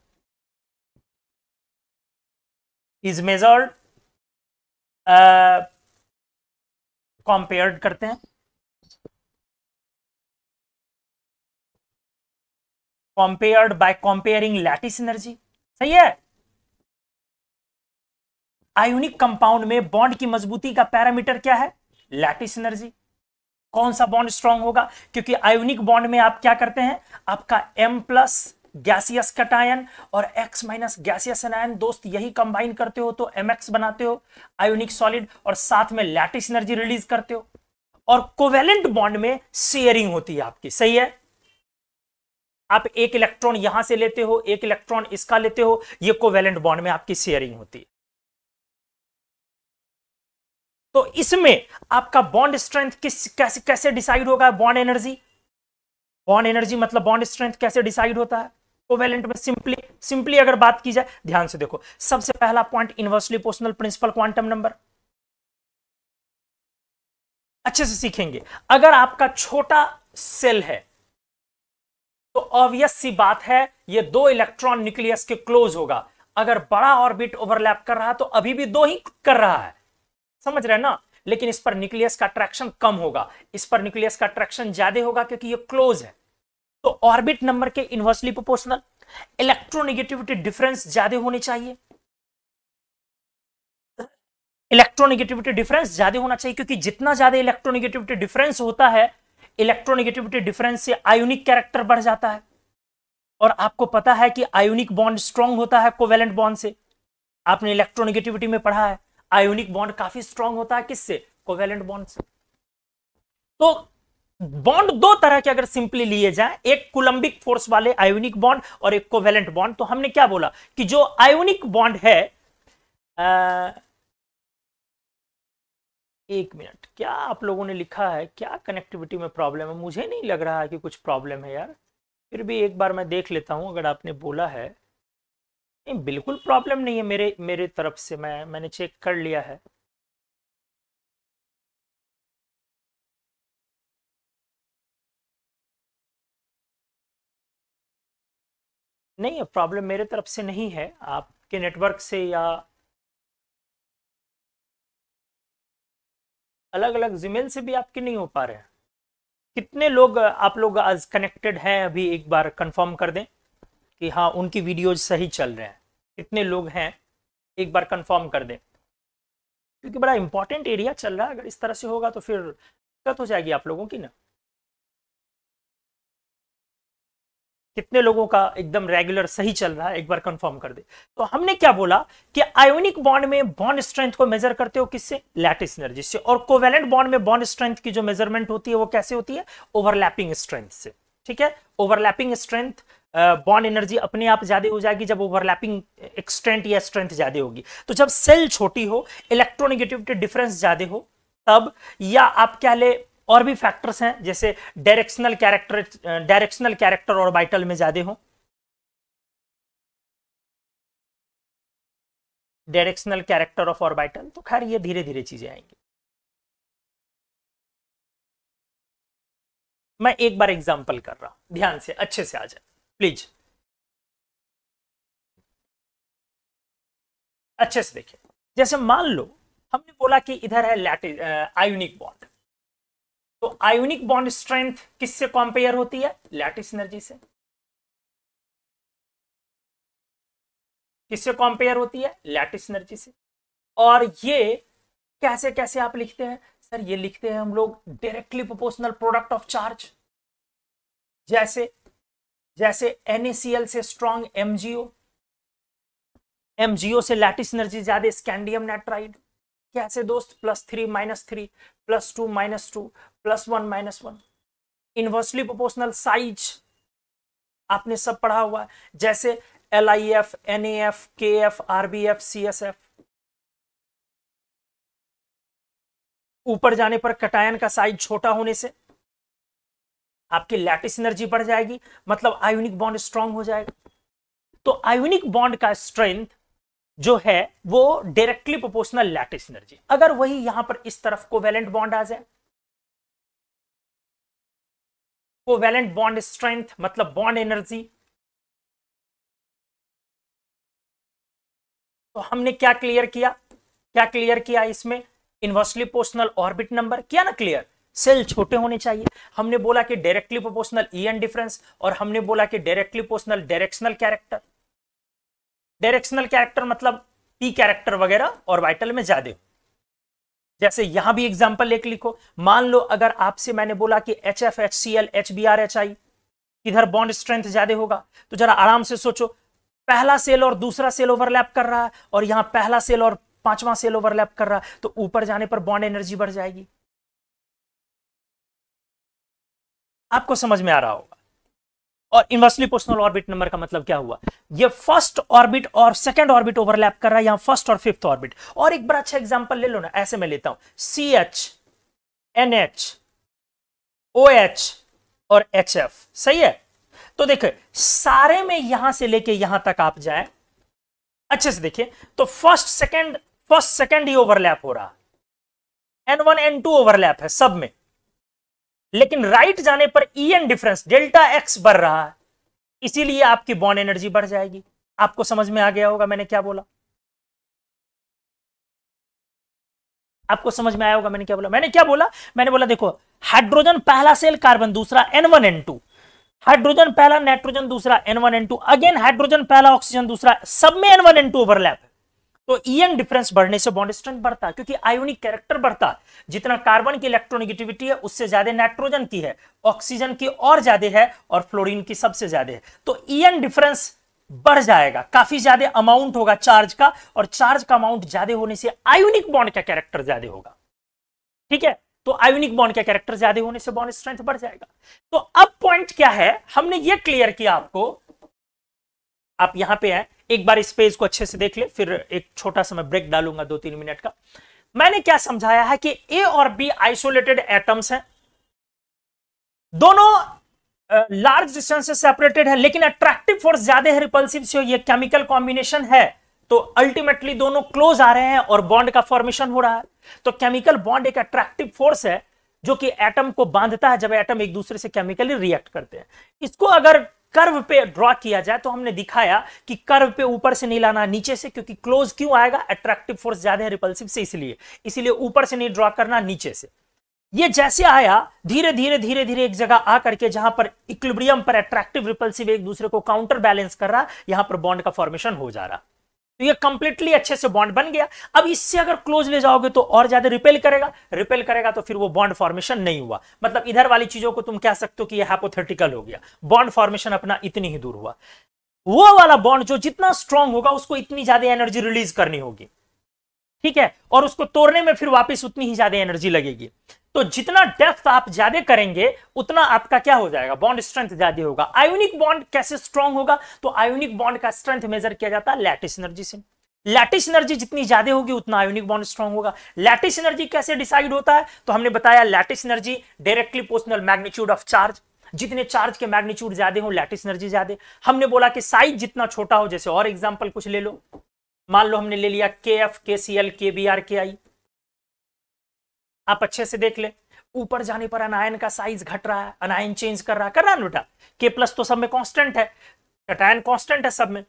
is measured, compared करते हैं, compared by comparing lattice energy. सही है, आयोनिक कंपाउंड में बॉन्ड की मजबूती का पैरामीटर क्या है, लैटिस एनर्जी। कौन सा बॉन्ड स्ट्रांग होगा, क्योंकि आयोनिक बॉन्ड में आप क्या करते हैं, आपका M+ गैसियस कटायन और X- गैसियस एनायन, दोस्त यही कंबाइन करते हो तो MX बनाते हो आयोनिक सॉलिड, और साथ में लैटिस एनर्जी रिलीज करते हो। और कोवेलेंट बॉन्ड में शेयरिंग होती है आपकी। सही है, आप एक इलेक्ट्रॉन यहां से लेते हो, एक इलेक्ट्रॉन इसका लेते हो, ये कोवेलेंट बॉन्ड में आपकी शेयरिंग होती है। तो इसमें आपका बॉन्ड स्ट्रेंथ कैसे कैसे डिसाइड होगा, बॉन्ड एनर्जी, बॉन्ड एनर्जी मतलब बॉन्ड स्ट्रेंथ कैसे डिसाइड होता है कोवेलेंट में, सिंपली अगर बात की जाए, ध्यान से देखो, सबसे पहला point inversely proportional principal quantum number, अच्छे से सीखेंगे। अगर आपका छोटा सेल है तो ऑब्वियस सी बात है ये 2 इलेक्ट्रॉन न्यूक्लियस के क्लोज होगा। अगर बड़ा ऑर्बिट ओवरलैप कर रहा है तो अभी भी 2 ही कर रहा है, समझ रहे हैं ना, लेकिन इस पर न्यूक्लियस का अट्रैक्शन कम होगा, इस पर न्यूक्लियस का अट्रैक्शन ज्यादा होगा क्योंकि ये क्लोज है। तो ऑर्बिट नंबर के इनवर्सली प्रोपोर्शनल, इलेक्ट्रोनेगेटिविटी डिफरेंस ज्यादा होनी चाहिए, इलेक्ट्रोनेगेटिविटी डिफरेंस ज्यादा होना चाहिए, क्योंकि जितना ज्यादा इलेक्ट्रोनेगेटिविटी डिफरेंस होता है, इलेक्ट्रोनेगेटिविटी डिफरेंस से आयोनिक कैरेक्टर बढ़ जाता है। और आपको पता है कि आयोनिक बॉन्ड स्ट्रांग होता है कोवेलेंट बॉन्ड से, आपने इलेक्ट्रोनेगेटिविटी में पढ़ा है, आयोनिक बॉन्ड काफी स्ट्रांग होता है किससे, कोवेलेंट बॉन्ड से। तो बॉन्ड दो तरह के अगर सिंपली लिए जाए, एक कुलंबिक फोर्स वाले आयोनिक बॉन्ड और एक कोवेलेंट बॉन्ड। तो हमने क्या बोला कि जो आयोनिक बॉन्ड है, एक मिनट, क्या आप लोगों ने लिखा है, क्या कनेक्टिविटी में प्रॉब्लम है, मुझे नहीं लग रहा है कि कुछ प्रॉब्लम है यार, फिर भी एक बार मैं देख लेता हूं अगर आपने बोला है। नहीं बिल्कुल प्रॉब्लम नहीं है मेरे मेरे तरफ से, मैंने चेक कर लिया है। नहीं, प्रॉब्लम मेरे तरफ से नहीं है, आपके नेटवर्क से या अलग अलग जीमेल से भी आपके नहीं हो पा रहे हैं। कितने लोग आप लोग आज कनेक्टेड हैं, अभी एक बार कंफर्म कर दें कि हाँ उनकी वीडियोज सही चल रहे हैं, कितने लोग हैं एक बार कंफर्म कर दें, क्योंकि बड़ा इंपॉर्टेंट एरिया चल रहा है। अगर इस तरह से होगा तो फिर दिक्कत हो जाएगी आप लोगों की ना। कितने लोगों का एकदम रेगुलर सही चल रहा है, एक बार कंफर्म कर दे। तो हमने क्या बोला कि आयोनिक बॉन्ड में बॉन्ड स्ट्रेंथ को मेजर करते हो किससे? लैटिस एनर्जी से। और कोवेलेंट बॉन्ड में बॉन्ड स्ट्रेंथ की जो मेजरमेंट होती है वो कैसे होती है? ओवरलैपिंग स्ट्रेंथ से। ठीक है, ओवरलैपिंग स्ट्रेंथ, बॉन्ड एनर्जी अपने आप ज्यादा हो जाएगी जब ओवरलैपिंग एक्सटेंट या स्ट्रेंथ ज्यादा होगी। तो जब सेल छोटी हो, इलेक्ट्रोनेगेटिविटी डिफरेंस ज्यादा हो तब, या आप क्या ले, और भी फैक्टर्स हैं जैसे डायरेक्शनल कैरेक्टर ऑर्बिटल में ज्यादा हो, डायरेक्शनल कैरेक्टर ऑफ ऑर्बिटल। तो खैर ये धीरे धीरे चीजें आएंगी। मैं एक बार एग्जांपल कर रहा हूं, ध्यान से अच्छे से आ जाए प्लीज, अच्छे से देखिए। जैसे मान लो हमने बोला कि इधर है लैटिस आयोनिक बॉन्ड, तो आयोनिक बॉन्ड स्ट्रेंथ किससे कंपेयर होती है? लैटिस एनर्जी से। किससे कंपेयर होती है? लैटिस एनर्जी से। और ये कैसे कैसे आप लिखते हैं? सर ये लिखते हैं हम लोग directly proportional product of charge. जैसे जैसे NaCl से स्ट्रॉन्ग MgO, MgO से लैटिस एनर्जी ज्यादा स्कैंडियम नाइट्राइड। कैसे दोस्त? +3 -3 +2 -2 +1 -1। इनवर्सली प्रोपोर्शनल साइज आपने सब पढ़ा हुआ है, जैसे LIF, NAF, KF, RBF, CSF। ऊपर जाने पर कटायन का साइज छोटा होने से आपकी लैटिस एनर्जी बढ़ जाएगी, मतलब आयोनिक बॉन्ड स्ट्रांग हो जाएगा। तो आयोनिक बॉन्ड का स्ट्रेंथ जो है वो डायरेक्टली प्रोपोर्शनल लैटिस एनर्जी। अगर वही यहां पर इस तरफ कोवेलेंट बॉन्ड आ जाए, कोवेलेंट बॉन्ड स्ट्रेंथ मतलब बॉन्ड एनर्जी, तो हमने क्या क्लियर किया? क्या क्लियर किया इसमें? इनवर्सली प्रोपोर्शनल ऑर्बिट नंबर किया ना क्लियर। सेल छोटे होने चाहिए। हमने बोला कि डायरेक्टली प्रोपोर्शनल EN डिफरेंस, और हमने बोला कि directly proportional directional character. Directional character मतलब P कैरेक्टर वगैरह ऑर्बिटल में ज्यादा हो। जैसे यहां भी एग्जांपल एक लिखो, मान लो अगर आपसे मैंने बोला कि HF, HCl, HBr, HI किधर बॉन्ड स्ट्रेंथ ज्यादा होगा, तो जरा आराम से सोचो, पहला सेल और दूसरा सेल ओवरलैप कर रहा है और यहां पहला सेल और पांचवां सेल ओवरलैप कर रहा है, तो ऊपर जाने पर बॉन्ड एनर्जी बढ़ जाएगी। आपको समझ में आ रहा होगा। और इनवर्सली प्रोपोर्शनल ऑर्बिट नंबर का मतलब क्या हुआ? ये फर्स्ट ऑर्बिट और सेकंड ऑर्बिट ओवरलैप कर रहा है, यहां फर्स्ट और फिफ्थ ऑर्बिट। और एक बड़ा अच्छा एग्जांपल ले लो ना, ऐसे मैं लेता हूं CH, NH, OH और HF। सही है? तो देखिए सारे में यहां से लेके यहां तक आप जाए, अच्छे से देखिए, तो फर्स्ट सेकंड ही ओवरलैप हो रहा है, N1 N2 ओवरलैप है सब में, लेकिन राइट जाने पर EN डिफरेंस डेल्टा X बढ़ रहा है, इसीलिए आपकी बॉन्ड एनर्जी बढ़ जाएगी। आपको समझ में आ गया होगा मैंने क्या बोला? आपको समझ में आया होगा मैंने क्या बोला? मैंने बोला देखो, हाइड्रोजन पहला सेल कार्बन दूसरा N1 N2, हाइड्रोजन पहला नाइट्रोजन दूसरा N1 N2, अगेन हाइड्रोजन पहला ऑक्सीजन दूसरा, सब में N1 N2 ओवरलैप है। तो EN डिफरेंस बढ़ने से बॉन्ड स्ट्रेंथ बढ़ता है, क्योंकि आयोनिक कैरेक्टर बढ़ता है। जितना कार्बन की इलेक्ट्रोनेगेटिविटी है उससे ज्यादा नाइट्रोजन की है, ऑक्सीजन की और ज्यादा है, और फ्लोरीन की सबसे ज्यादा है। तो EN डिफरेंस बढ़ जाएगा, काफी ज्यादा अमाउंट होगा चार्ज का, और चार्ज का अमाउंट ज्यादा होने से आयोनिक बॉन्ड का कैरेक्टर ज्यादा होगा। ठीक है? तो आयोनिक बॉन्ड का कैरेक्टर ज्यादा होने से बॉन्ड स्ट्रेंथ बढ़ जाएगा। तो अब पॉइंट क्या है, हमने ये क्लियर किया आपको। आप यहां पे हैं, एक बार इस पेज को अच्छे से देख ले, फिर एक छोटा सा मैं ब्रेक डालूंगा 2-3 मिनट का। मैंने क्या समझाया है कि A और B आइसोलेटेड एटम्स हैं, दोनों लार्ज डिस्टेंस से सेपरेटेड है, लेकिन अट्रैक्टिव फोर्स ज्यादा है, रिपल्सिव से ये केमिकल कॉम्बिनेशन है, तो अल्टीमेटली दोनों क्लोज आ रहे हैं और बॉन्ड का फॉर्मेशन हो रहा है। तो केमिकल बॉन्ड एक अट्रैक्टिव फोर्स है जो कि एटम को बांधता है जब एटम एक दूसरे से केमिकली रिएक्ट करते हैं। इसको अगर कर्व पे ड्रॉ किया जाए तो हमने दिखाया कि कर्व पे ऊपर से नहीं लाना, नीचे से, क्योंकि क्लोज क्यों आएगा? अट्रैक्टिव फोर्स ज्यादा है रिपल्सिव से, इसलिए ऊपर से नहीं ड्रॉ करना, नीचे से। ये जैसे आया, धीरे धीरे एक जगह आकर के जहां पर इक्विलिब्रियम पर अट्रैक्टिव रिपल्सिव एक दूसरे को काउंटर बैलेंस कर रहा, यहां पर बॉन्ड का फॉर्मेशन हो जा रहा। तो ये कंप्लीटली अच्छे से बॉन्ड बन गया। अब इससे अगर क्लोज ले जाओगे तो और ज्यादा रिपेल करेगा तो फिर वो बॉन्ड फॉर्मेशन नहीं हुआ। मतलब इधर वाली चीजों को तुम कह सकते हो कि ये हाइपोथेटिकल हो गया, बॉन्ड फॉर्मेशन अपना इतनी ही दूर हुआ। वो वाला बॉन्ड जो जितना स्ट्रांग होगा उसको इतनी ज्यादा एनर्जी रिलीज करनी होगी, ठीक है, और उसको तोड़ने में फिर वापस उतनी ही ज्यादा एनर्जी लगेगी। तो जितना डेप्थ आप ज्यादा करेंगे उतना आपका क्या हो जाएगा, बॉन्ड स्ट्रेंथ ज्यादा होगा। आयोनिक बॉन्ड कैसे स्ट्रांग होगा, तो आयोनिक बॉन्ड का स्ट्रेंथ मेजर किया जाता है लैटिस एनर्जी से। लैटिस एनर्जी जितनी ज्यादा होगी उतना आयोनिक बॉन्ड स्ट्रांग होगा। लैटिस एनर्जी कैसे डिसाइड होता है, तो हमने बताया lattice energy directly proportional magnitude of charge. जितने चार्ज के मैग्नीट्यूड ज्यादा हो लैटिस एनर्जी ज्यादा। हमने बोला कि साइज जितना छोटा हो, जैसे और एग्जांपल कुछ ले लो, मान लो हमने ले लिया KF, KCl, KBr, KI। आप अच्छे से देख ले, ऊपर जाने पर अनायन का साइज घट रहा है, अनायन चेंज कर रहा है ना बेटा। K+ तो सब में कांस्टेंट है, कटायन कांस्टेंट है सब में।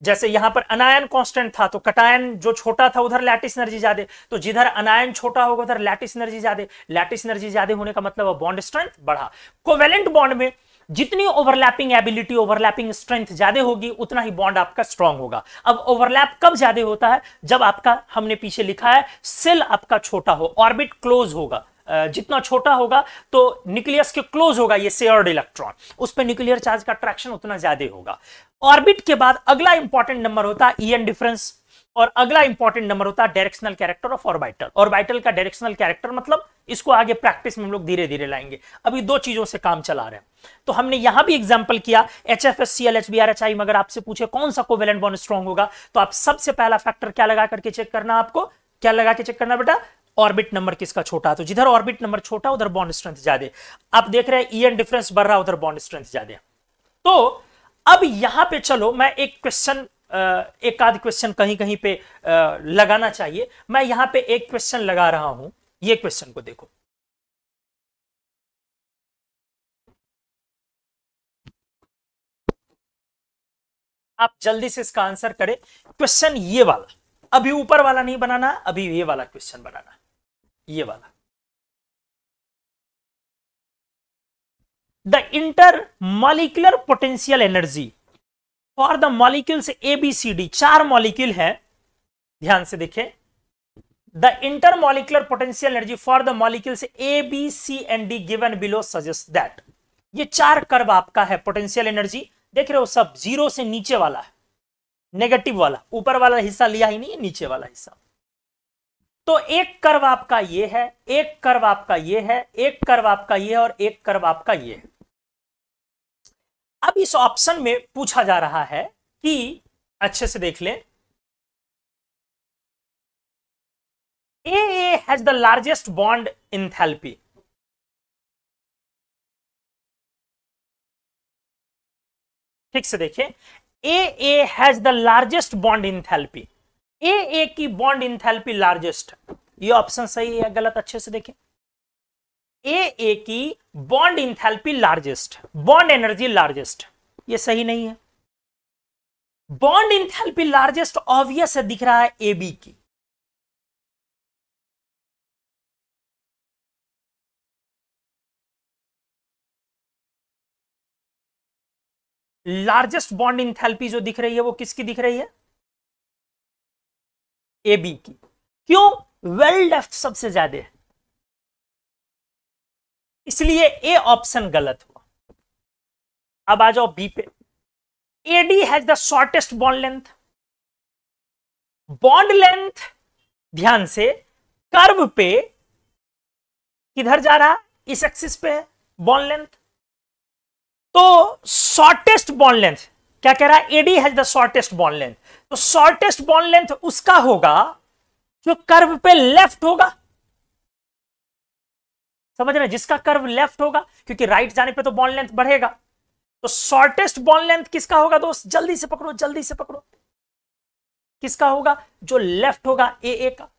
जैसे यहां पर अनायन कांस्टेंट था तो कटायन जो छोटा था उधर लैटिस एनर्जी ज्यादा, तो जिधर अनायन छोटा होगा उधर लैटिस एनर्जी ज्यादा। लैटिस एनर्जी ज्यादा होने का मतलब बॉन्ड स्ट्रेंथ बढ़ा। कोवेलेंट बॉन्ड में जितनी ओवरलैपिंग एबिलिटी, ओवरलैपिंग स्ट्रेंथ ज्यादा होगी उतना ही बॉन्ड आपका स्ट्रांग होगा। अब ओवरलैप कब ज्यादा होता है, जब आपका, हमने पीछे लिखा है, सेल आपका छोटा हो, ऑर्बिट क्लोज होगा। जितना छोटा होगा तो न्यूक्लियस के क्लोज होगा ये शेयर्ड इलेक्ट्रॉन, उस पर न्यूक्लियर चार्ज का अट्रैक्शन उतना ज्यादा होगा। ऑर्बिट के बाद अगला इंपॉर्टेंट नंबर होता है ईएन डिफरेंस, और अगला इंपॉर्टेंट नंबर होता है directional character of orbital. Orbital का डायरेक्शनल कैरेक्टर मतलब, इसको आगे प्रैक्टिस में हम लोग धीरे धीरे लाएंगे, अभी दो चीजों से काम चला रहे हैं। तो हमने यहां भी एग्जांपल किया HFS, Cl, HBr, मगर आपसे पूछे कौन सा कोवेलेंट बॉन्ड स्ट्रांग होगा, तो आप सबसे पहला फैक्टर क्या लगा करके चेक करना, आपको क्या लगा के चेक करना बेटा, ऑर्बिट नंबर किसका छोटा। तो जिधर ऑर्बिट नंबर छोटा उधर बॉन्ड स्ट्रेंथ ज्यादा। आप देख रहे हैं ईएन डिफरेंस बढ़ रहा उधर बॉन्ड स्ट्रेंथ ज्यादा। तो अब यहां पे चलो मैं एक क्वेश्चन, एक आध क्वेश्चन कहीं कहीं पे लगाना चाहिए। मैं यहां पे एक क्वेश्चन लगा रहा हूं, ये क्वेश्चन को देखो। आप जल्दी से इसका आंसर करें। क्वेश्चन ये वाला, अभी ऊपर वाला नहीं बनाना, अभी ये वाला क्वेश्चन बनाना, ये वाला। The intermolecular potential energy for the molecules ABCD, 4 molecule है, ध्यान से देखें। The intermolecular potential energy for the molecules ABCD given below suggest that. ये 4 कर्व आपका है पोटेंशियल एनर्जी, देख रहे हो सब जीरो से नीचे वाला है, नेगेटिव वाला, ऊपर वाला हिस्सा लिया ही नहीं, नीचे वाला हिस्सा। तो एक कर्व आपका ये है, एक कर्व आपका ये है, एक कर्व आपका ये है, और एक कर्व आपका ये है। अब इस ऑप्शन में पूछा जा रहा है कि, अच्छे से देख लें, AA has the largest bond enthalpy। ठीक से देखें, AA has the largest bond enthalpy। AA की बॉन्ड इंथैल्पी लार्जेस्ट, ये ऑप्शन सही है या गलत, अच्छे से देखें। AA की bond enthalpy largest, bond energy largest, ये सही नहीं है। बॉन्ड इंथैल्पी लार्जेस्ट ऑब्वियस है, दिख रहा है AB की। लार्जेस्ट बॉन्ड इंथैल्पी जो दिख रही है वो किसकी दिख रही है, AB की। क्यों, वेल डेप्थ सबसे ज्यादा है, इसलिए ए ऑप्शन गलत हुआ। अब आ जाओ बी पे। AD has the shortest bond length. Bond length, ध्यान से, कर्व पे किधर जा रहा है, इस एक्सिस पे है बॉन्ड लेंथ। तो शॉर्टेस्ट बॉन्ड लेंथ क्या कह रहा है, AD has the shortest bond length. तो शॉर्टेस्ट बॉन्ड लेंथ उसका होगा जो कर्व पे लेफ्ट होगा, समझ रहे, जिसका कर्व लेफ्ट होगा, क्योंकि राइट जाने पे तो बॉन्ड लेंथ बढ़ेगा। तो शॉर्टेस्ट बॉन्ड लेंथ किसका होगा दोस्त, जल्दी से पकड़ो, जल्दी से पकड़ो, किसका होगा, जो लेफ्ट होगा, AA का।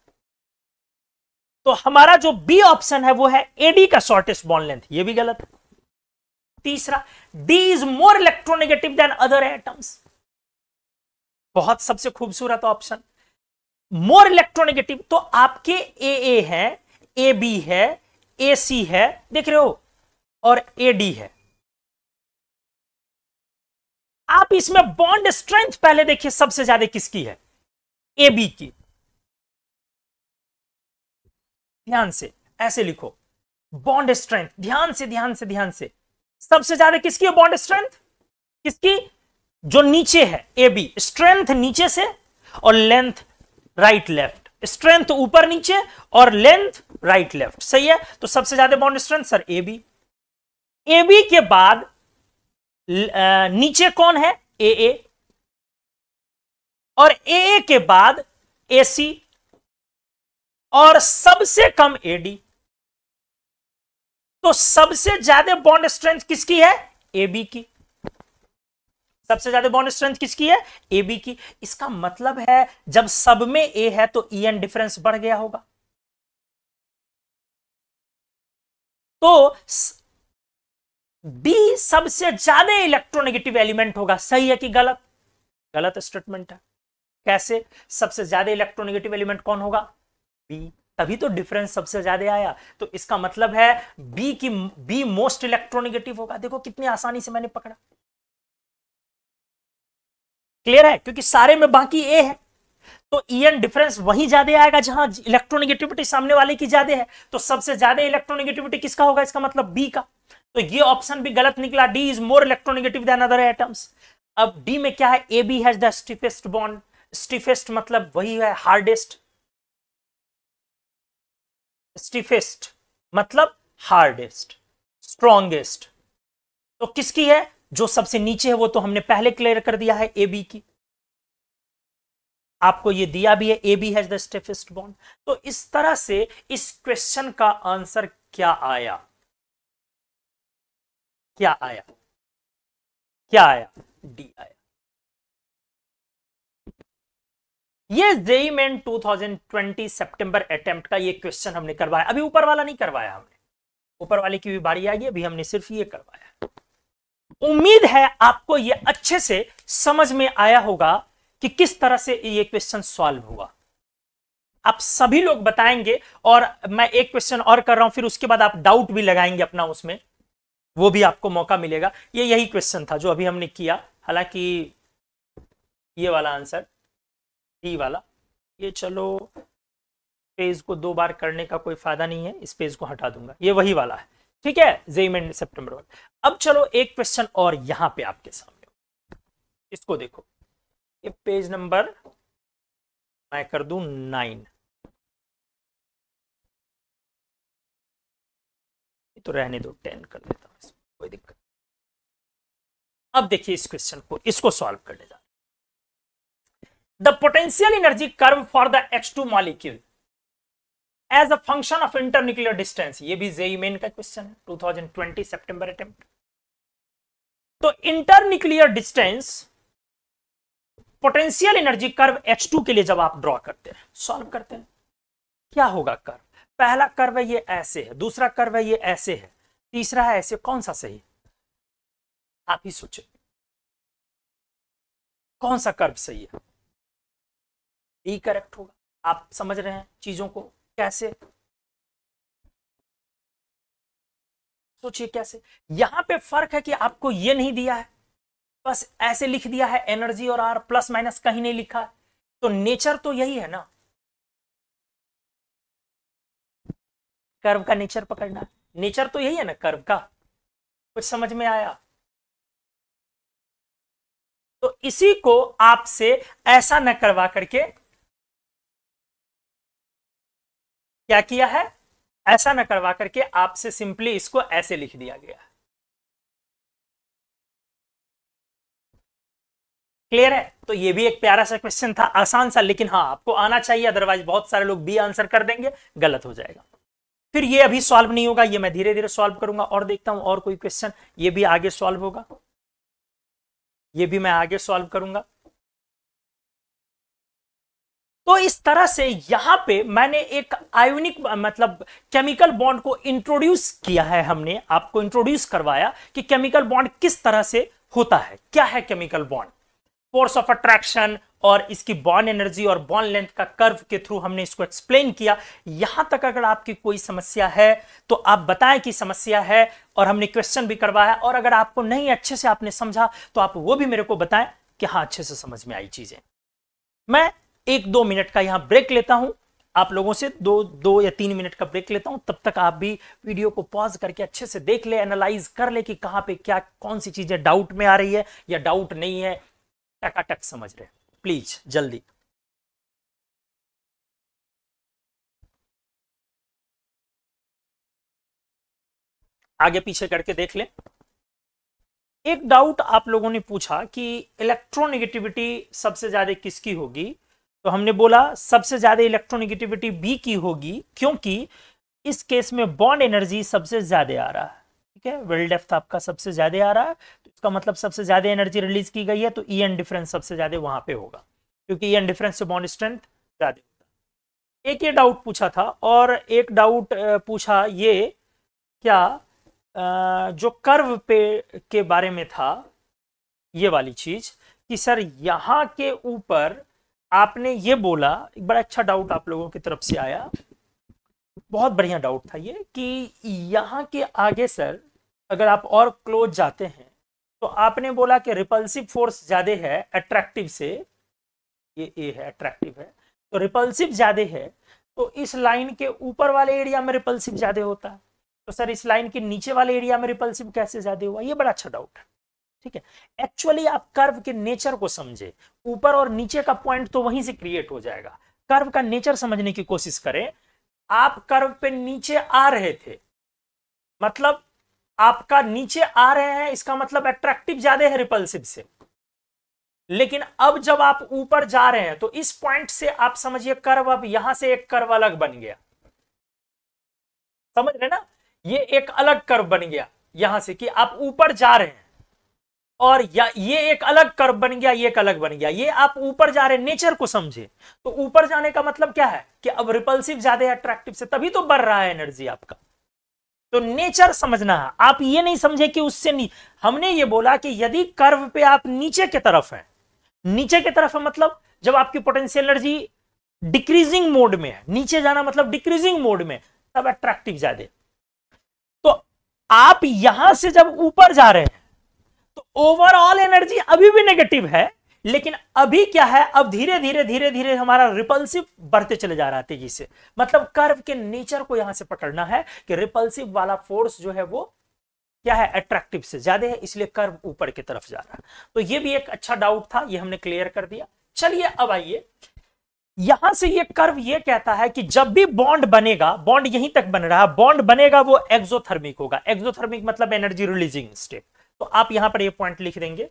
तो हमारा जो बी ऑप्शन है वो है AD का शॉर्टेस्ट बॉन्ड लेंथ, ये भी गलत है। तीसरा, D is more electronegative than other atoms, बहुत सबसे खूबसूरत ऑप्शन, मोर इलेक्ट्रोनेगेटिव। तो आपके AA है, AB है, AC है, देख रहे हो, और AD है। आप इसमें बॉन्ड स्ट्रेंथ पहले देखिए सबसे ज्यादा किसकी है, ए बी की। ध्यान से ऐसे लिखो, बॉन्ड स्ट्रेंथ, ध्यान से ध्यान से ध्यान से, सबसे ज्यादा किसकी है बॉन्ड स्ट्रेंथ, किसकी, जो नीचे है ए बी, स्ट्रेंथ नीचे से और लेंथ राइट लेफ्ट, स्ट्रेंथ ऊपर नीचे और लेंथ राइट लेफ्ट, सही है। तो सबसे ज्यादा bond strength sir A B. A B के बाद नीचे कौन है, ए ए, और ए ए के बाद ए सी, और सबसे कम एडी। तो सबसे ज्यादा बॉन्ड स्ट्रेंथ किसकी है, ए बी की। सबसे ज्यादा बॉन्ड स्ट्रेंथ किसकी है, ए बी की। इसका मतलब है जब सब में ए है तो ई एन डिफरेंस बढ़ गया होगा। तो बी सबसे ज्यादा इलेक्ट्रोनेगेटिव एलिमेंट होगा, सही है कि गलत, गलत स्टेटमेंट है। कैसे, सबसे ज्यादा इलेक्ट्रोनेगेटिव एलिमेंट कौन होगा, बी, तभी तो डिफरेंस सबसे ज्यादा आया। तो इसका मतलब है बी मोस्ट इलेक्ट्रोनेगेटिव होगा। देखो कितनी आसानी से मैंने पकड़ा, क्लियर है, क्योंकि सारे में बाकी ए है, तो ईएन डिफरेंस वहीं ज्यादा आएगा जहां इलेक्ट्रोनेगेटिविटी सामने वाले की ज्यादा है। तो सबसे ज्यादा इलेक्ट्रोनेगेटिविटी किसका होगा, इसका मतलब बी का। तो ये ऑप्शन भी गलत निकला, D is more electronegative than other atoms. अब डी में क्या है, A B has the stiffest bond, stiffest मतलब वही है हार्डेस्ट, स्टीफेस्ट मतलब हार्डेस्ट, स्ट्रॉन्गेस्ट। तो किसकी है, जो सबसे नीचे है वो तो हमने पहले क्लियर कर दिया है, ए बी की। आपको ये दिया भी है, A B has the stiffest bond. तो इस तरह से इस क्वेश्चन का आंसर क्या आया, क्या आया, क्या आया, डी आया। ये जेईई मेन 2020 सितंबर अटेम्प्ट का ये क्वेश्चन हमने करवाया, अभी ऊपर वाला नहीं करवाया हमने, ऊपर वाले की भी बारी आ गई, अभी हमने सिर्फ ये करवाया। उम्मीद है आपको ये अच्छे से समझ में आया होगा कि किस तरह से ये क्वेश्चन सॉल्व हुआ। आप सभी लोग बताएंगे, और मैं एक क्वेश्चन और कर रहा हूं, फिर उसके बाद आप डाउट भी लगाएंगे अपना उसमें, वो भी आपको मौका मिलेगा। ये यही क्वेश्चन था जो अभी हमने किया, हालांकि ये वाला आंसर डी वाला, ये चलो पेज को 2 बार करने का कोई फायदा नहीं है, इस पेज को हटा दूंगा, ये वही वाला है, ठीक है, जेईई मेन सितंबर वाला। अब चलो एक क्वेश्चन और यहां पे आपके सामने, इसको देखो, ये पेज नंबर मैं कर दूं 9, तो रहने दो 10 कर देता हूं, कोई दिक्कत। अब देखिए इस क्वेश्चन को, इसको सॉल्व करने जा, the potential energy curve for the H2 molecule as a function of internuclear distance. ये भी जेईई मेन का क्वेश्चन है, 2020 सितंबर अटेम्प्ट। तो internuclear distance, potential energy curve H2 के लिए जब आप ड्रॉ करते हैं, सॉल्व करते हैं, क्या होगा कर्व, पहला कर्व है ये ऐसे है, दूसरा कर्व है ये ऐसे है, तीसरा है ऐसे, कौन सा सही, आप ही सोचें कौन सा कर्व सही है, डी करेक्ट होगा। आप समझ रहे हैं चीजों को कैसे, सोचिए कैसे। यहां पे फर्क है कि आपको ये नहीं दिया है, बस ऐसे लिख दिया है एनर्जी और आर, प्लस माइनस कहीं नहीं लिखा है। तो नेचर तो यही है ना, कर्व का नेचर पकड़ना, नेचर तो यही है ना कर्व का, कुछ समझ में आया। तो इसी को आपसे ऐसा न करवा करके क्या किया है, ऐसा न करवा करके आपसे सिंपली इसको ऐसे लिख दिया गया। क्लियर है। तो ये भी एक प्यारा सा क्वेश्चन था, आसान सा, लेकिन हाँ आपको आना चाहिए, अदरवाइज बहुत सारे लोग बी आंसर कर देंगे, गलत हो जाएगा। फिर ये अभी सॉल्व नहीं होगा, ये मैं धीरे धीरे सॉल्व करूंगा, और देखता हूं और कोई क्वेश्चन, ये भी आगे सॉल्व होगा, ये भी मैं आगे सॉल्व करूंगा। तो इस तरह से यहां पे मैंने एक आयोनिक मतलब केमिकल बॉन्ड को इंट्रोड्यूस किया है, हमने आपको इंट्रोड्यूस करवाया कि केमिकल बॉन्ड किस तरह से होता है, क्या है chemical bond, force of attraction और इसकी बॉन्ड एनर्जी और बॉन्ड लेंथ का कर्व के थ्रू हमने इसको एक्सप्लेन किया। यहां तक अगर आपकी कोई समस्या है तो आप बताएं कि समस्या है, और हमने क्वेश्चन भी करवाया। और अगर आपको नहीं अच्छे से आपने समझा तो आप वो भी मेरे को बताएं कि हाँ अच्छे से समझ में आई चीजें। मैं 1-2 मिनट का यहां ब्रेक लेता हूं, आप लोगों से 2 या 3 मिनट का ब्रेक लेता हूं। तब तक आप भी वीडियो को पॉज करके अच्छे से देख ले, एनालाइज कर ले कि कहां पे क्या कौन सी चीजें डाउट में आ रही है या डाउट नहीं है, टकाटक समझ रहे। प्लीज जल्दी। आगे पीछे करके देख ले। एक डाउट आप लोगों ने पूछा कि इलेक्ट्रोनेगेटिविटी सबसे ज्यादा किसकी होगी, तो हमने बोला सबसे ज्यादा इलेक्ट्रोनेगेटिविटी बी की होगी, क्योंकि इस केस में बॉन्ड एनर्जी सबसे ज्यादा आ रहा है। ठीक है, वेल डेप्थ आपका सबसे ज्यादा आ रहा है, तो इसका मतलब सबसे ज्यादा एनर्जी रिलीज की गई है, तो ई एन डिफरेंस सबसे ज्यादा वहां पे होगा, क्योंकि ई एन डिफरेंस से बॉन्ड स्ट्रेंथ ज्यादा होता है। एक ये डाउट पूछा था, और एक डाउट पूछा ये क्या जो कर्व पे के बारे में था, ये वाली चीज कि सर यहां के ऊपर आपने ये बोला। एक बड़ा अच्छा डाउट आप लोगों की तरफ से आया, बहुत बढ़िया डाउट था ये, कि यहां के आगे सर अगर आप और क्लोज जाते हैं तो आपने बोला कि रिपल्सिव फोर्स ज्यादा है अट्रैक्टिव से, ये ए है अट्रैक्टिव है, तो रिपल्सिव ज्यादा है, तो इस लाइन के ऊपर वाले एरिया में रिपल्सिव ज्यादा होता है, तो सर इस लाइन के नीचे वाले एरिया में रिपल्सिव कैसे ज्यादा हुआ? ये बड़ा अच्छा डाउट है। ठीक है, एक्चुअली आप कर्व के नेचर को समझे, ऊपर और नीचे का पॉइंट तो वहीं से क्रिएट हो जाएगा। कर्व का नेचर समझने की कोशिश करें। आप कर्व पे नीचे आ रहे थे, मतलब आपका नीचे आ रहे हैं, इसका मतलब अट्रैक्टिव ज्यादा है रिपल्सिव से। लेकिन अब जब आप ऊपर जा रहे हैं तो इस पॉइंट से आप समझिए कर्व, अब यहां से एक कर्व अलग बन गया, समझ रहे ना? ये एक अलग कर्व बन गया यहां से कि आप ऊपर जा रहे हैं, और ये एक अलग कर्व बन गया, ये एक अलग बन गया। ये आप ऊपर जा रहे हैं, नेचर को समझे। तो ऊपर जाने का मतलब क्या है कि अब रिपल्सिव ज्यादा है अट्रैक्टिव से, तभी तो बढ़ रहा है एनर्जी आपका। तो नेचर समझना है, आप ये नहीं समझे कि उससे नहीं। हमने ये बोला कि यदि कर्व पे आप नीचे की तरफ हैं, नीचे की तरफ है मतलब जब आपकी पोटेंशियल एनर्जी डिक्रीजिंग मोड में है, नीचे जाना मतलब डिक्रीजिंग मोड में, तब अट्रैक्टिव ज्यादा। तो आप यहां से जब ऊपर जा रहे हैं तो ओवरऑल एनर्जी अभी भी नेगेटिव है, लेकिन अभी क्या है, अब धीरे धीरे धीरे धीरे हमारा रिपल्सिव बढ़ते चले जा रहा है तेजी से। मतलब कर्व के नेचर को यहां से पकड़ना है कि रिपल्सिव वाला फोर्स जो है वो क्या है, अट्रैक्टिव से ज्यादा है, इसलिए कर्व ऊपर की तरफ जा रहा है। तो ये भी एक अच्छा डाउट था, ये हमने क्लियर कर दिया। चलिए अब आइए, यहां से ये कर्व ये कहता है कि जब भी बॉन्ड बनेगा, बॉन्ड यहीं तक बन रहा है, बॉन्ड बनेगा वो एक्सोथर्मिक होगा। एक्सोथर्मिक मतलब एनर्जी रिलीजिंग स्टेट। तो आप यहां पर ये पॉइंट लिख देंगे,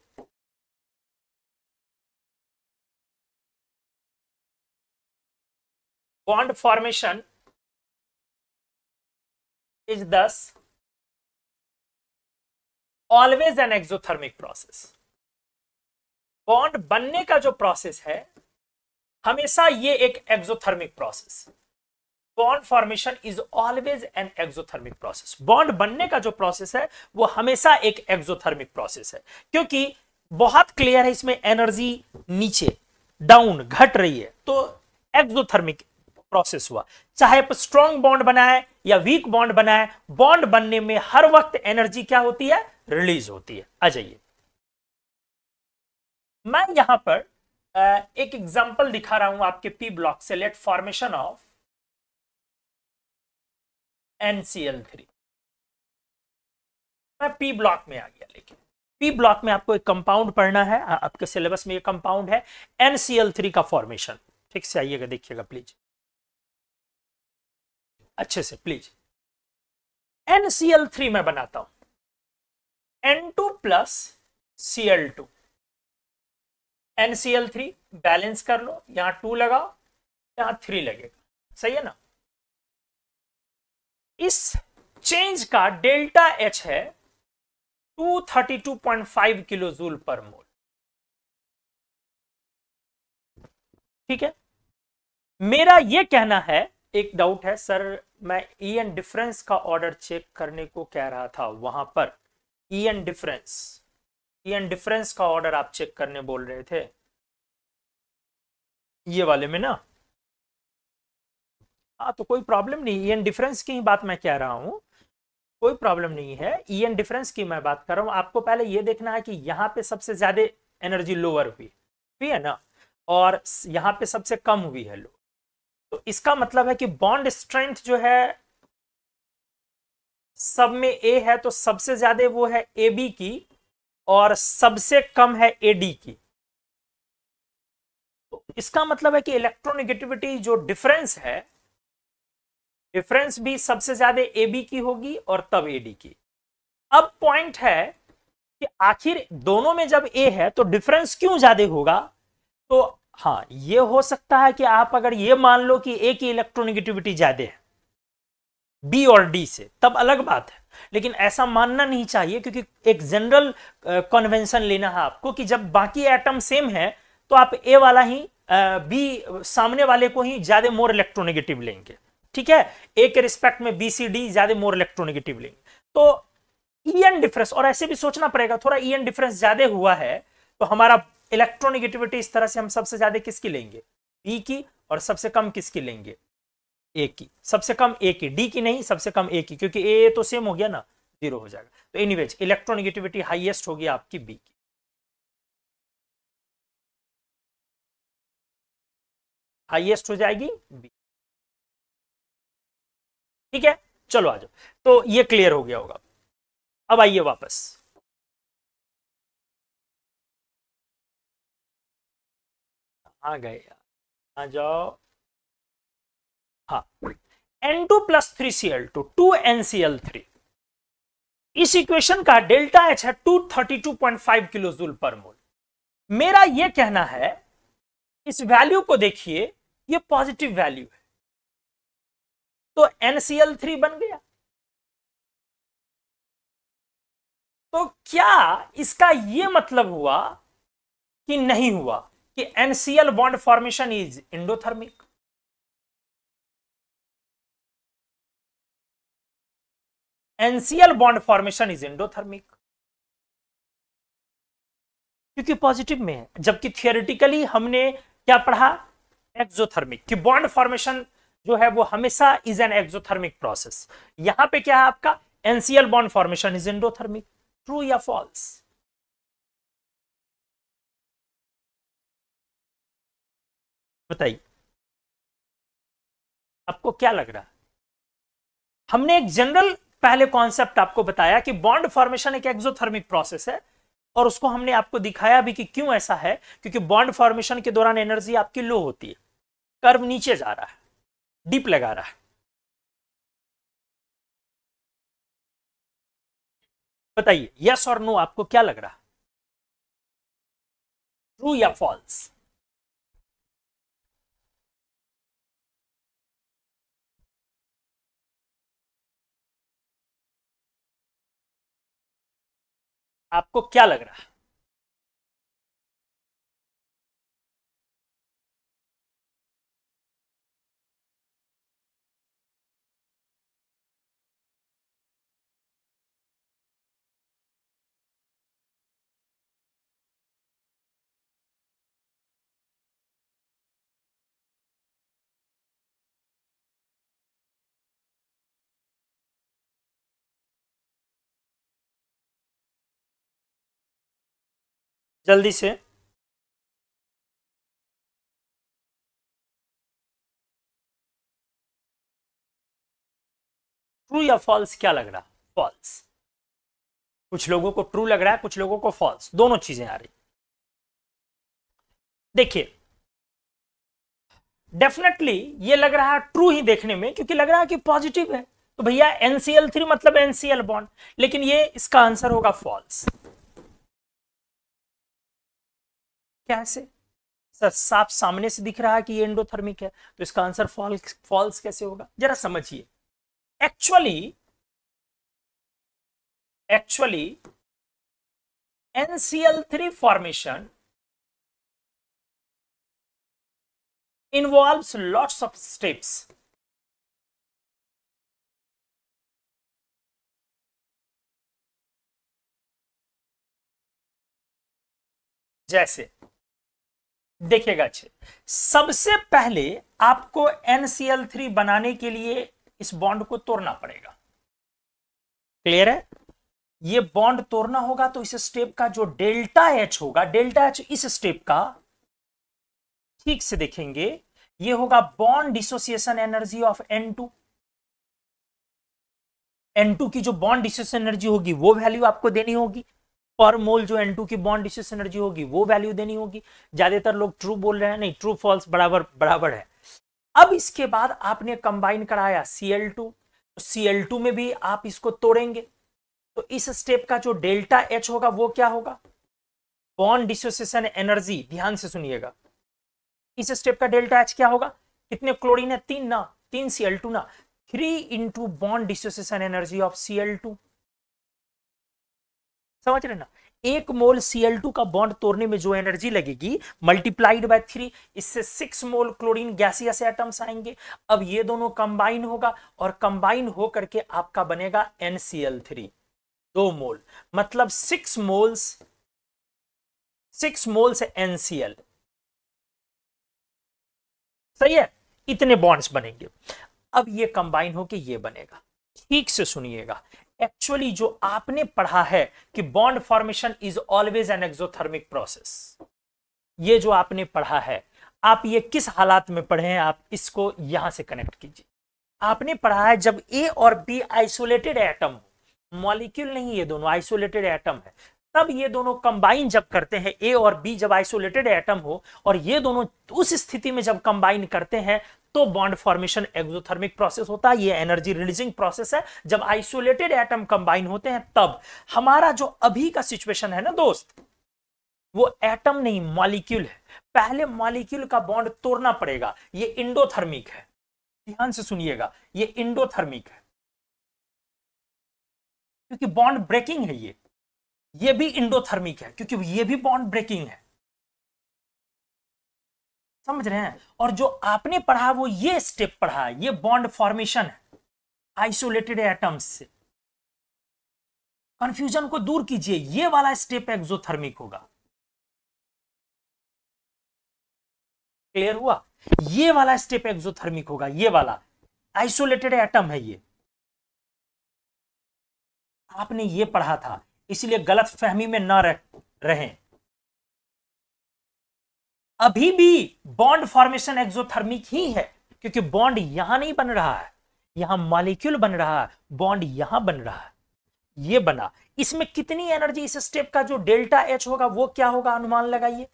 बॉन्ड फॉर्मेशन इज दस always an exothermic process. Bond बनने का जो प्रोसेस है हमेशा ये एक exothermic process. Bond formation is always an exothermic process. Bond बनने का जो प्रोसेस है वो हमेशा एक एक्सोथर्मिक प्रोसेस है, क्योंकि बहुत क्लियर है इसमें एनर्जी नीचे डाउन घट रही है, तो एक्सोथर्मिक प्रोसेस हुआ। चाहे स्ट्रॉन्ग बॉन्ड बनाए या वीक बॉन्ड बनाए, बॉन्ड बनने में हर वक्त एनर्जी क्या होती है, रिलीज होती है। आ जाइए, मैं यहां पर एक एग्जांपल दिखा रहा हूं आपके पी ब्लॉक से। Let formation of NCl3। मैं पी ब्लॉक में आ गया, लेकिन पी ब्लॉक में आपको एक कंपाउंड पढ़ना है, आपके सिलेबस में एक कंपाउंड है NCl3 का फॉर्मेशन। ठीक से आइएगा, देखिएगा प्लीज अच्छे से, प्लीज। NCl3 में बनाता हूं N2 plus Cl2। NCl3 balance कर लो, यहां 2 लगाओ, यहां 3 लगेगा, सही है ना? इस चेंज का डेल्टा H है 232.5 किलो जूल पर मोल। ठीक है, मेरा यह कहना है, एक डाउट है सर, मैं ईएन डिफरेंस का ऑर्डर चेक करने को कह रहा था, वहां पर ईएन डिफरेंस का ऑर्डर आप चेक करने बोल रहे थे। ये वाले में ना, हाँ तो कोई प्रॉब्लम नहीं, ईएन डिफरेंस की ही बात मैं कह रहा हूँ, कोई प्रॉब्लम नहीं है, ईएन डिफरेंस की मैं बात कर रहा हूँ। आपको पहले ये देखना है कि यहाँ पे सबसे ज्यादा एनर्जी लोअर हुई है ना, और यहाँ पे सबसे कम हुई है लो, तो इसका मतलब है कि बॉन्ड स्ट्रेंथ जो है सब में ए है, तो सबसे ज्यादा वो है ए बी की, और सबसे कम है एडी की। तो इसका मतलब है कि इलेक्ट्रोनेगेटिविटी जो डिफरेंस है, डिफरेंस भी सबसे ज्यादा ए बी की होगी और तब एडी की। अब पॉइंट है कि आखिर दोनों में जब ए है तो डिफरेंस क्यों ज्यादा होगा। तो हाँ, ये हो सकता है कि आप अगर ये मान लो कि ए की इलेक्ट्रोनेगेटिविटी ज्यादा है बी और डी से, तब अलग बात है, लेकिन ऐसा मानना नहीं चाहिए, क्योंकि एक जनरल कन्वेंशन लेना है आपको कि जब बाकी एटम सेम है तो आप ए वाला ही बी सामने वाले को ही ज्यादा मोर इलेक्ट्रोनेगेटिव लेंगे, ठीक है, ए के रिस्पेक्ट में बी सी डी ज्यादा मोर इलेक्ट्रोनेगेटिव लेंगे। तो ईएन डिफरेंस, और ऐसे भी सोचना पड़ेगा, थोड़ा ईएन डिफरेंस ज्यादा हुआ है तो हमारा इलेक्ट्रोनेगेटिविटी इस तरह से हम सबसे ज्यादा किसकी लेंगे, बी की, और सबसे कम किसकी लेंगे, ए की, सबसे कम ए की, डी की नहीं, सबसे कम ए की, क्योंकि ए तो सेम हो गया ना, जीरो हो जाएगा। तो एनीवेज इलेक्ट्रोनेगेटिविटी हाईएस्ट होगी आपकी बी की, हाईएस्ट हो जाएगी बी। ठीक है, चलो आ जाओ, तो ये क्लियर हो गया होगा। अब आइए वापस, आ गए, आ जाओ, हाँ, N2+3Cl2 2NCl3, इस इक्वेशन का डेल्टा एच है 232.5 किलो जूल पर मोल। मेरा यह कहना है, इस वैल्यू को देखिए, ये पॉजिटिव वैल्यू है, तो NCl3 बन गया। तो क्या इसका यह मतलब हुआ कि नहीं हुआ कि NCl bond formation is endothermic? NCl bond formation is endothermic, क्योंकि पॉजिटिव में है, जबकि थियोरेटिकली हमने क्या पढ़ा, एक्सोथर्मिक, कि बॉन्ड फॉर्मेशन जो है वो हमेशा इज एन एक्सोथर्मिक प्रोसेस। यहां पे क्या है आपका, NCl bond formation is endothermic. True या फॉल्स, बताइए, आपको क्या लग रहा है। हमने एक जनरल पहले कॉन्सेप्ट आपको बताया कि बॉन्ड फॉर्मेशन एक एक्सोथर्मिक प्रोसेस है, और उसको हमने आपको दिखाया भी कि क्यों ऐसा है, क्योंकि बॉन्ड फॉर्मेशन के दौरान एनर्जी आपकी लो होती है, कर्व नीचे जा रहा है, डीप लगा रहा है। बताइए यस और नो, आपको क्या लग रहा है, ट्रू या फॉल्स। आपको क्या लग रहा है। जल्दी से, ट्रू या फॉल्स क्या लग रहा, फॉल्स। कुछ लोगों को ट्रू लग रहा है, कुछ लोगों को फॉल्स, दोनों चीजें आ रही। देखिए, डेफिनेटली ये लग रहा है ट्रू ही देखने में, क्योंकि लग रहा है कि पॉजिटिव है, तो भैया NCl3 मतलब NCl बॉन्ड, लेकिन ये इसका आंसर होगा फॉल्स। कैसे सर, साफ सामने से दिख रहा है कि ये एंडोथर्मिक है, तो इसका आंसर फॉल्स, फॉल्स कैसे होगा, जरा समझिए। Actually actually NCl3 formation involves lots of steps, जैसे देखिएगा अच्छे, सबसे पहले आपको NCl3 बनाने के लिए इस बॉन्ड को तोड़ना पड़ेगा। क्लियर है? ये बॉन्ड तोड़ना होगा तो इस स्टेप का जो डेल्टा H होगा, डेल्टा H इस स्टेप का, ठीक से देखेंगे, ये होगा bond dissociation energy of N2। N2 की जो बॉन्ड डिसोसिएशन एनर्जी होगी वो वैल्यू आपको देनी होगी, पर मोल जो N2 की बॉन्ड डिसोसिएशन एनर्जी होगी वो वैल्यू देनी होगी। ज्यादातर लोग ट्रू बोल रहे हैं, नहीं, ट्रू फॉल्स बराबर बराबर है। अब इसके बाद आपने कंबाइन कराया Cl2, तो Cl2 में भी आप इसको तोड़ेंगे, तो इस स्टेप का जो डेल्टा H होगा वो क्या होगा? बॉन्ड डिसोसिएशन एनर्जी, ध्यान से सुनिएगा, इस स्टेप का डेल्टा H क्या होगा? कितने क्लोरीन है? 3 ना, 3 Cl2 ना, 3 into bond dissociation energy of Cl2। समझ रहे ना? 1 मोल Cl2 का बॉन्ड तोड़ने में जो एनर्जी लगेगी मल्टीप्लाइड बाय 3, इससे 6 मोल क्लोरीन गैसियस एटम्स आएंगे। अब ये दोनों कंबाइन होगा और कंबाइन हो करके आपका बनेगा NCl3, 2 मोल, मतलब 6 मोल्स NCl। सही है? इतने बॉन्ड्स बनेंगे। अब ये कंबाइन होके ये बनेगा। ठीक से सुनिएगा, एक्चुअली जो आपने पढ़ा है कि bond formation is always an exothermic process, ये जो आपने पढ़ा है, आप ये किस हालात में पढ़े हैं, आप इसको यहां से कनेक्ट कीजिए। आपने पढ़ा है जब ए और बी आइसोलेटेड एटम हो, मॉलिक्यूल नहीं, ये दोनों आइसोलेटेड एटम है, तब ये दोनों कंबाइन जब करते हैं, ए और बी जब आइसोलेटेड एटम हो और ये दोनों उस स्थिति में जब कंबाइन करते हैं तो बॉन्ड फॉर्मेशन एक्सोथर्मिक प्रोसेस होता है। ये एनर्जी रिलीजिंग प्रोसेस है। जब आइसोलेटेड एटम कंबाइन होते हैं तब। हमारा जो अभी का सिचुएशन है ना दोस्त, वो एटम नहीं मॉलिक्यूल है। पहले मॉलिक्यूल का बॉन्ड तोड़ना पड़ेगा, ये इंडोथर्मिक है। ध्यान से सुनिएगा, ये इंडोथर्मिक है क्योंकि बॉन्ड ब्रेकिंग है। ये भी इंडोथर्मिक है क्योंकि ये भी बॉन्ड ब्रेकिंग है। समझ रहे हैं? और जो आपने पढ़ा वो ये स्टेप पढ़ा है, ये बॉन्ड फॉर्मेशन है आइसोलेटेड एटम्स से। कंफ्यूजन को दूर कीजिए, ये वाला स्टेप एक्सोथर्मिक होगा। क्लियर हुआ? ये वाला स्टेप एक्सोथर्मिक होगा, ये वाला आइसोलेटेड एटम है। ये आपने ये पढ़ा था, इसलिए गलत फहमी में ना रहें। अभी भी बॉन्ड फॉर्मेशन एक्सोथर्मिक ही है क्योंकि बॉन्ड यहां नहीं बन रहा है, यहां मॉलिक्यूल बन रहा है, बॉन्ड यहां बन रहा है, ये बना। इसमें कितनी एनर्जी, इस स्टेप का जो डेल्टा H होगा वो क्या होगा, अनुमान लगाइए।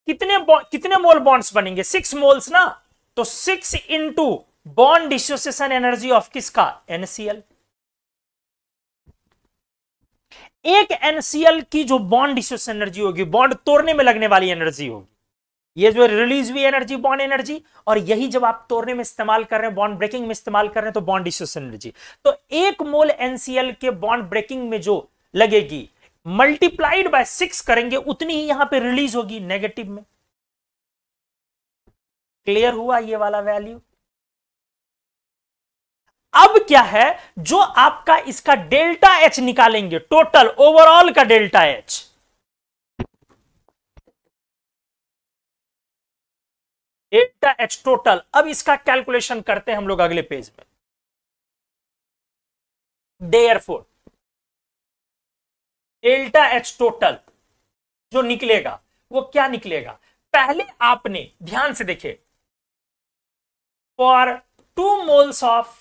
कितने मोल बॉन्ड्स बनेंगे? 6 मोल्स ना, तो 6 into bond dissociation energy of किसका? NCl। एक NCl की जो बॉन्ड डिसोसिएशन एनर्जी होगी, बॉन्ड तोड़ने में लगने वाली एनर्जी होगी, ये जो रिलीज हुई एनर्जी, बॉन्ड एनर्जी, और यही जब आप तोड़ने में इस्तेमाल कर रहे हैं, बॉन्ड ब्रेकिंग में इस्तेमाल कर रहे हैं, तो बॉन्ड डिसोसिएशन एनर्जी। तो 1 मोल NCl के बॉन्ड ब्रेकिंग में जो लगेगी मल्टीप्लाइड बाय 6 करेंगे, उतनी ही यहां पे रिलीज होगी नेगेटिव में। क्लियर हुआ ये वाला वैल्यू? अब क्या है, जो आपका इसका डेल्टा H निकालेंगे, टोटल ओवरऑल का delta H, delta H total. अब इसका कैलकुलेशन करते हैं हम लोग अगले पेज में। देयरफॉर डेल्टा H टोटल जो निकलेगा वो क्या निकलेगा? पहले आपने ध्यान से देखे, for 2 moles of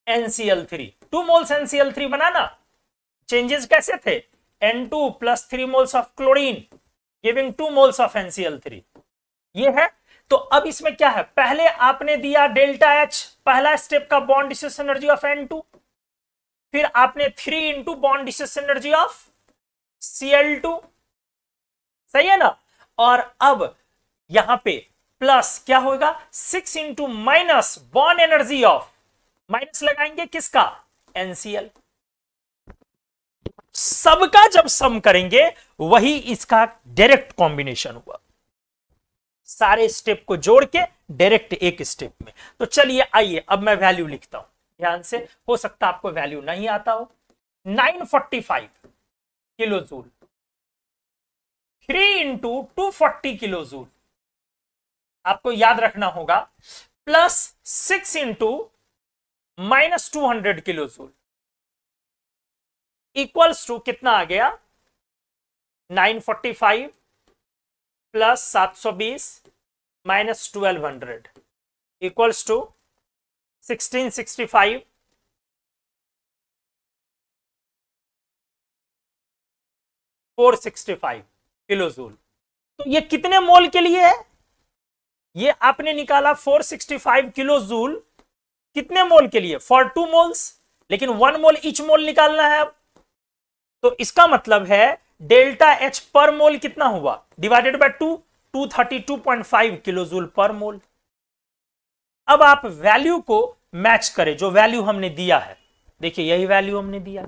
NCl3, 2 moles NCl3 banana, changes कैसे थे? N2 plus 3 moles of chlorine giving 2 moles of NCl3, ये है। तो अब इसमें क्या है, पहले आपने दिया डेल्टा H, पहला स्टेप का bond dissociation energy of N2, फिर आपने 3 into bond dissociation energy of Cl2, सही है ना? और अब यहां पे प्लस क्या होगा, 6 into minus bond energy of, minus लगाएंगे किसका? NCl। सबका जब सम करेंगे वही इसका डायरेक्ट कॉम्बिनेशन हुआ, सारे स्टेप को जोड़ के डायरेक्ट एक स्टेप में। तो चलिए आइए अब मैं वैल्यू लिखता हूं ध्यान से, हो सकता आपको वैल्यू नहीं आता हो। 945 kilo joule, 3 into 240 kilo joule आपको याद रखना होगा, plus 6 into -200 kilo joule equals to कितना आ गया, 945 plus 720 minus 1200 equals to 1665 465 kilo joule. तो ये कितने मोल के लिए है, ये आपने निकाला 465 किलो जूल कितने मोल के लिए, फॉर 2 मोल्स, लेकिन 1 मोल ईच मोल निकालना है अब। तो इसका मतलब है डेल्टा एच पर मोल कितना हुआ, डिवाइडेड बाय 2, 232.5 किलो जूल पर मोल। अब आप वैल्यू को मैच करें, जो वैल्यू हमने दिया है, देखिए यही वैल्यू हमने दिया।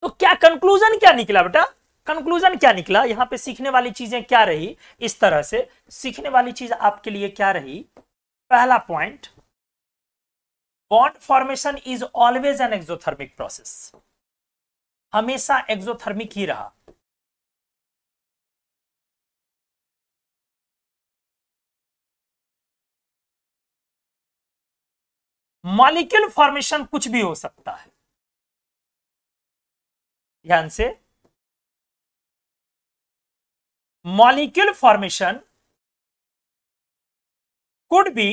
तो क्या कंक्लूजन क्या निकला बेटा, कंक्लूजन क्या निकला, यहां पे सीखने वाली चीजें क्या रही, इस तरह से सीखने वाली चीज आपके लिए क्या रही। पहला point, bond formation is always an exothermic process, हमेशा एक्सोथर्मिक ही रहा। मॉलिक्यूल फॉर्मेशन कुछ भी हो सकता है, ध्यान से, molecule formation could be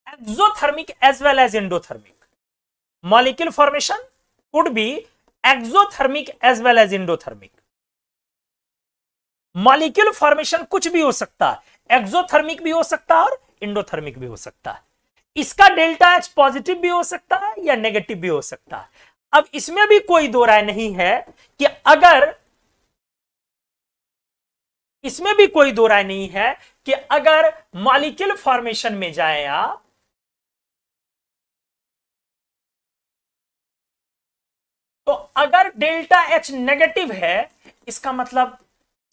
exothermic as well as endothermic. Molecule formation could be exothermic as well as endothermic. Molecule formation कुछ भी हो सकता है, एक्सोथर्मिक भी हो सकता है और इंडोथर्मिक भी हो सकता है। इसका डेल्टा एच पॉजिटिव भी हो सकता है या नेगेटिव भी हो सकता है। अब इसमें भी कोई दो राय नहीं है कि अगर, इसमें भी कोई दो राय नहीं है कि अगर मॉलिक्यूल फॉर्मेशन में जाए आप, तो अगर डेल्टा एच नेगेटिव है, इसका मतलब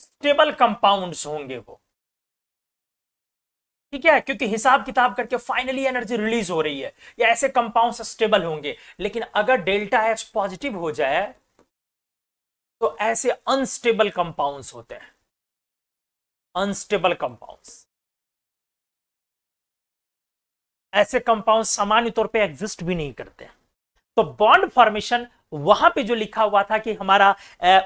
स्टेबल कंपाउंड्स होंगे वो, ठीक है, क्योंकि हिसाब किताब करके फाइनली एनर्जी रिलीज हो रही है, या ऐसे कंपाउंड्स स्टेबल होंगे। लेकिन अगर डेल्टा एच पॉजिटिव हो जाए तो ऐसे अनस्टेबल कंपाउंड्स होते हैं, अनस्टेबल कंपाउंड्स, ऐसे कंपाउंड्स सामान्य तौर पे एग्जिस्ट भी नहीं करते। तो बॉन्ड फॉर्मेशन वहां पे जो लिखा हुआ था कि हमारा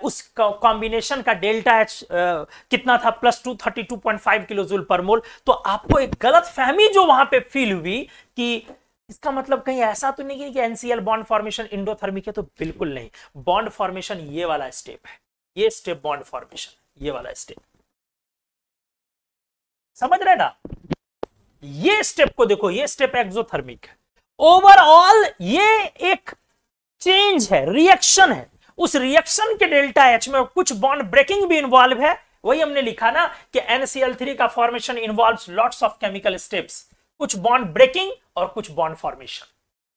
उस कॉम्बिनेशन का डेल्टा एच कितना था, प्लस 232.5 किलो जूल पर मोल, तो आपको एक गलत फहमी जो वहां पे फील हुई कि इसका मतलब कहीं ऐसा तो नहीं कि एनसीएल बॉन्ड फॉर्मेशन इंडोथर्मिक है, तो बिल्कुल नहीं। बॉन्ड फॉर्मेशन ये वाला स्टेप है, ये स्टेप बॉन्ड फॉर्मेशन, ये वाला स्टेप, समझ रहे ना, ये स्टेप को देखो, ये स्टेप एक्सोथर्मिक है। ओवरऑल ये एक चेंज है, रिएक्शन है, उस रिएक्शन के डेल्टा एच में कुछ बॉन्ड ब्रेकिंग भी इन्वॉल्व है। वही हमने लिखा ना कि NaCl3 का formation involves lots of chemical steps, कुछ बॉन्ड ब्रेकिंग और कुछ बॉन्ड फॉर्मेशन,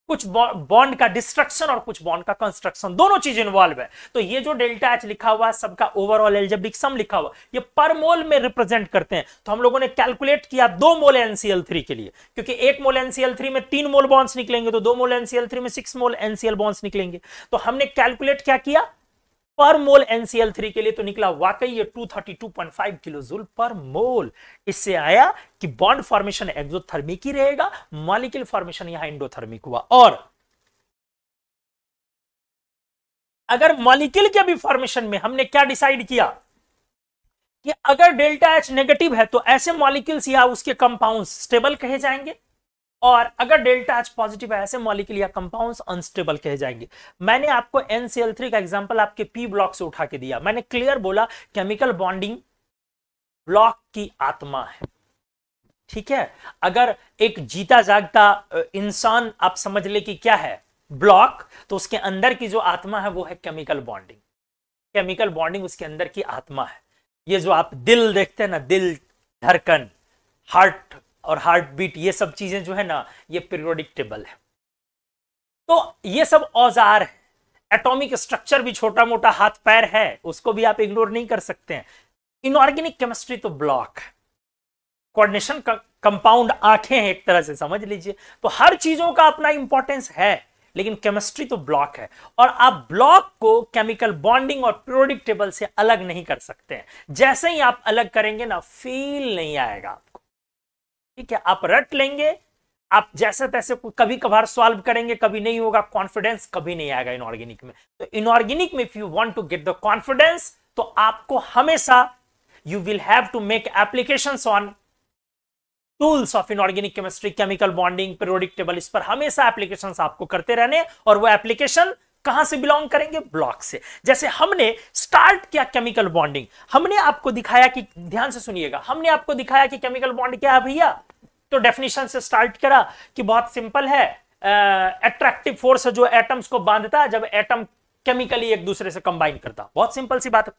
कुछ बॉन्ड का डिस्ट्रक्शन और कुछ बॉन्ड का कंस्ट्रक्शन, दोनों चीज इन्वॉल्व है। तो ये जो डेल्टा एच लिखा हुआ है, सबका ओवरऑल एल्जेब्रिक सम लिखा हुआ, ये पर मोल में रिप्रेजेंट करते हैं। तो हम लोगों ने कैलकुलेट किया 2 मोल NCl3 के लिए, क्योंकि 1 मोल NCl3 में 3 मोल बॉन्ड्स निकलेंगे, तो 2 मोल NCl3 में 6 मोल NCl बॉन्ड्स निकलेंगे। तो हमने कैलकुलेट क्या किया पर मोल NCl3 के लिए, तो निकला वाकई ये 232.5 किलो जूल पर मोल। इससे आया कि बॉन्ड फॉर्मेशन एक्सोथर्मिक ही रहेगा, मॉलिक्यूल फॉर्मेशन यहां इंडोथर्मिक हुआ। और अगर मॉलिक्यूल के भी फॉर्मेशन में हमने क्या डिसाइड किया कि अगर डेल्टा एच नेगेटिव है तो ऐसे मॉलिक्यूल्स या उसके कंपाउंड्स स्टेबल कहे जाएंगे, और अगर डेल्टा एच पॉजिटिव है ऐसे मॉलिक्यूल या कंपाउंड्स अनस्टेबल कहे जाएंगे। मैंने आपको NCl3 का एग्जांपल आपके पी ब्लॉक से उठा के दिया। मैंने क्लियर बोला केमिकल बॉन्डिंग ब्लॉक की आत्मा है, ठीक है। अगर एक जीता जागता इंसान आप समझ ले कि क्या है ब्लॉक, तो उसके अंदर की जो आत्मा है वो है केमिकल बॉन्डिंग। केमिकल बॉन्डिंग उसके अंदर की आत्मा है। ये जो आप दिल देखते हैं ना, दिल, धड़कन, हार्ट और हार्ट बीट, ये सब चीजें जो है ना, ये पीरियोडिक टेबल है। तो ये सब औजार है। एटॉमिक स्ट्रक्चर भी छोटा मोटा हाथ पैर है, उसको भी आप इग्नोर नहीं कर सकते हैं। इनऑर्गेनिक केमिस्ट्री तो ब्लॉक है, कोऑर्डिनेशन का कंपाउंड आंखें हैं एक तरह से, समझ लीजिए। तो हर चीजों का अपना इंपॉर्टेंस है, लेकिन केमिस्ट्री तो ब्लॉक है, और आप ब्लॉक को केमिकल बॉन्डिंग और पीरियोडिक टेबल से अलग नहीं कर सकते हैं। जैसे ही आप अलग करेंगे ना, फील नहीं आएगा आपको, ठीक है। आप रट लेंगे, आप जैसे तैसे कभी कभार सॉल्व करेंगे, कभी नहीं होगा, कॉन्फिडेंस कभी नहीं आएगा इनऑर्गेनिक में। तो इनऑर्गेनिक में if you want to get the confidence, तो आपको हमेशा you will have to make applications on tools of inorganic chemistry, chemical bonding, periodic table, इस पर हमेशा एप्लीकेशंस आपको करते रहने। और वो एप्लीकेशन कहां से बिलोंग करेंगे? ब्लॉक से। जैसे हमने स्टार्ट किया केमिकल बॉन्डिंग, हमने आपको दिखाया कि, ध्यान से सुनिएगा, हमने आपको दिखाया कि केमिकल बॉन्ड क्या है भैया। तो डेफिनेशन से स्टार्ट करा कि बहुत सिंपल है, अट्रैक्टिव फोर्स है जो एटम्स को बांधता है जब एटम केमिकली एक दूसरे से कंबाइन करता, बहुत सिंपल सी बात है।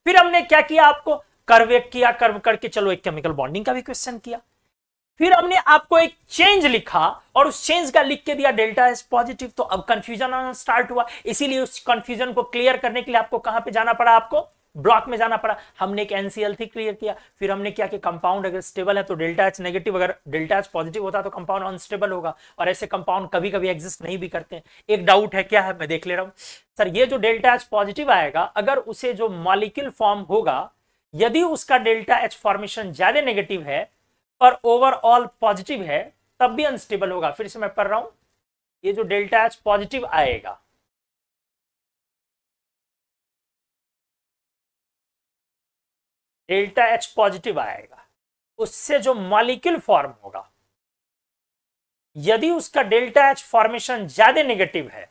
फिर हमने क्या किया, आपको कर्व किया, कर्व करके चलो एक केमिकल बॉन्डिंग का भी क्वेश्चन किया। फिर हमने आपको एक चेंज लिखा और उस चेंज का लिख के दिया डेल्टा एस पॉजिटिव। तो अब कंफ्यूजन आना स्टार्ट हुआ, इसीलिए उस कंफ्यूजन को क्लियर करने के लिए आपको कहां पे जाना पड़ा? आपको ब्लॉक में जाना पड़ा। हमने एक NCl3 क्लियर किया। फिर हमने क्या कि कंपाउंड अगर स्टेबल है तो डेल्टा एच नेगेटिव, अगर डेल्टा एच पॉजिटिव होता तो कंपाउंड अनस्टेबल होगा, और ऐसे कंपाउंड कभी कभी एग्जिस्ट नहीं भी करते हैं। एक डाउट है, क्या है, मैं देख ले रहा हूं सर। ये जो डेल्टा एच पॉजिटिव आएगा, अगर उसे जो मॉलिक्यूल फॉर्म होगा, यदि उसका डेल्टा एच फॉर्मेशन ज्यादा नेगेटिव है और ओवरऑल पॉजिटिव है, तब भी अनस्टेबल होगा। फिर से मैं पढ़ रहा हूं, ये जो डेल्टा एच पॉजिटिव आएगा, डेल्टा एच पॉजिटिव आएगा, उससे जो मॉलिक्यूल फॉर्म होगा, यदि उसका डेल्टा एच फॉर्मेशन ज्यादा नेगेटिव है,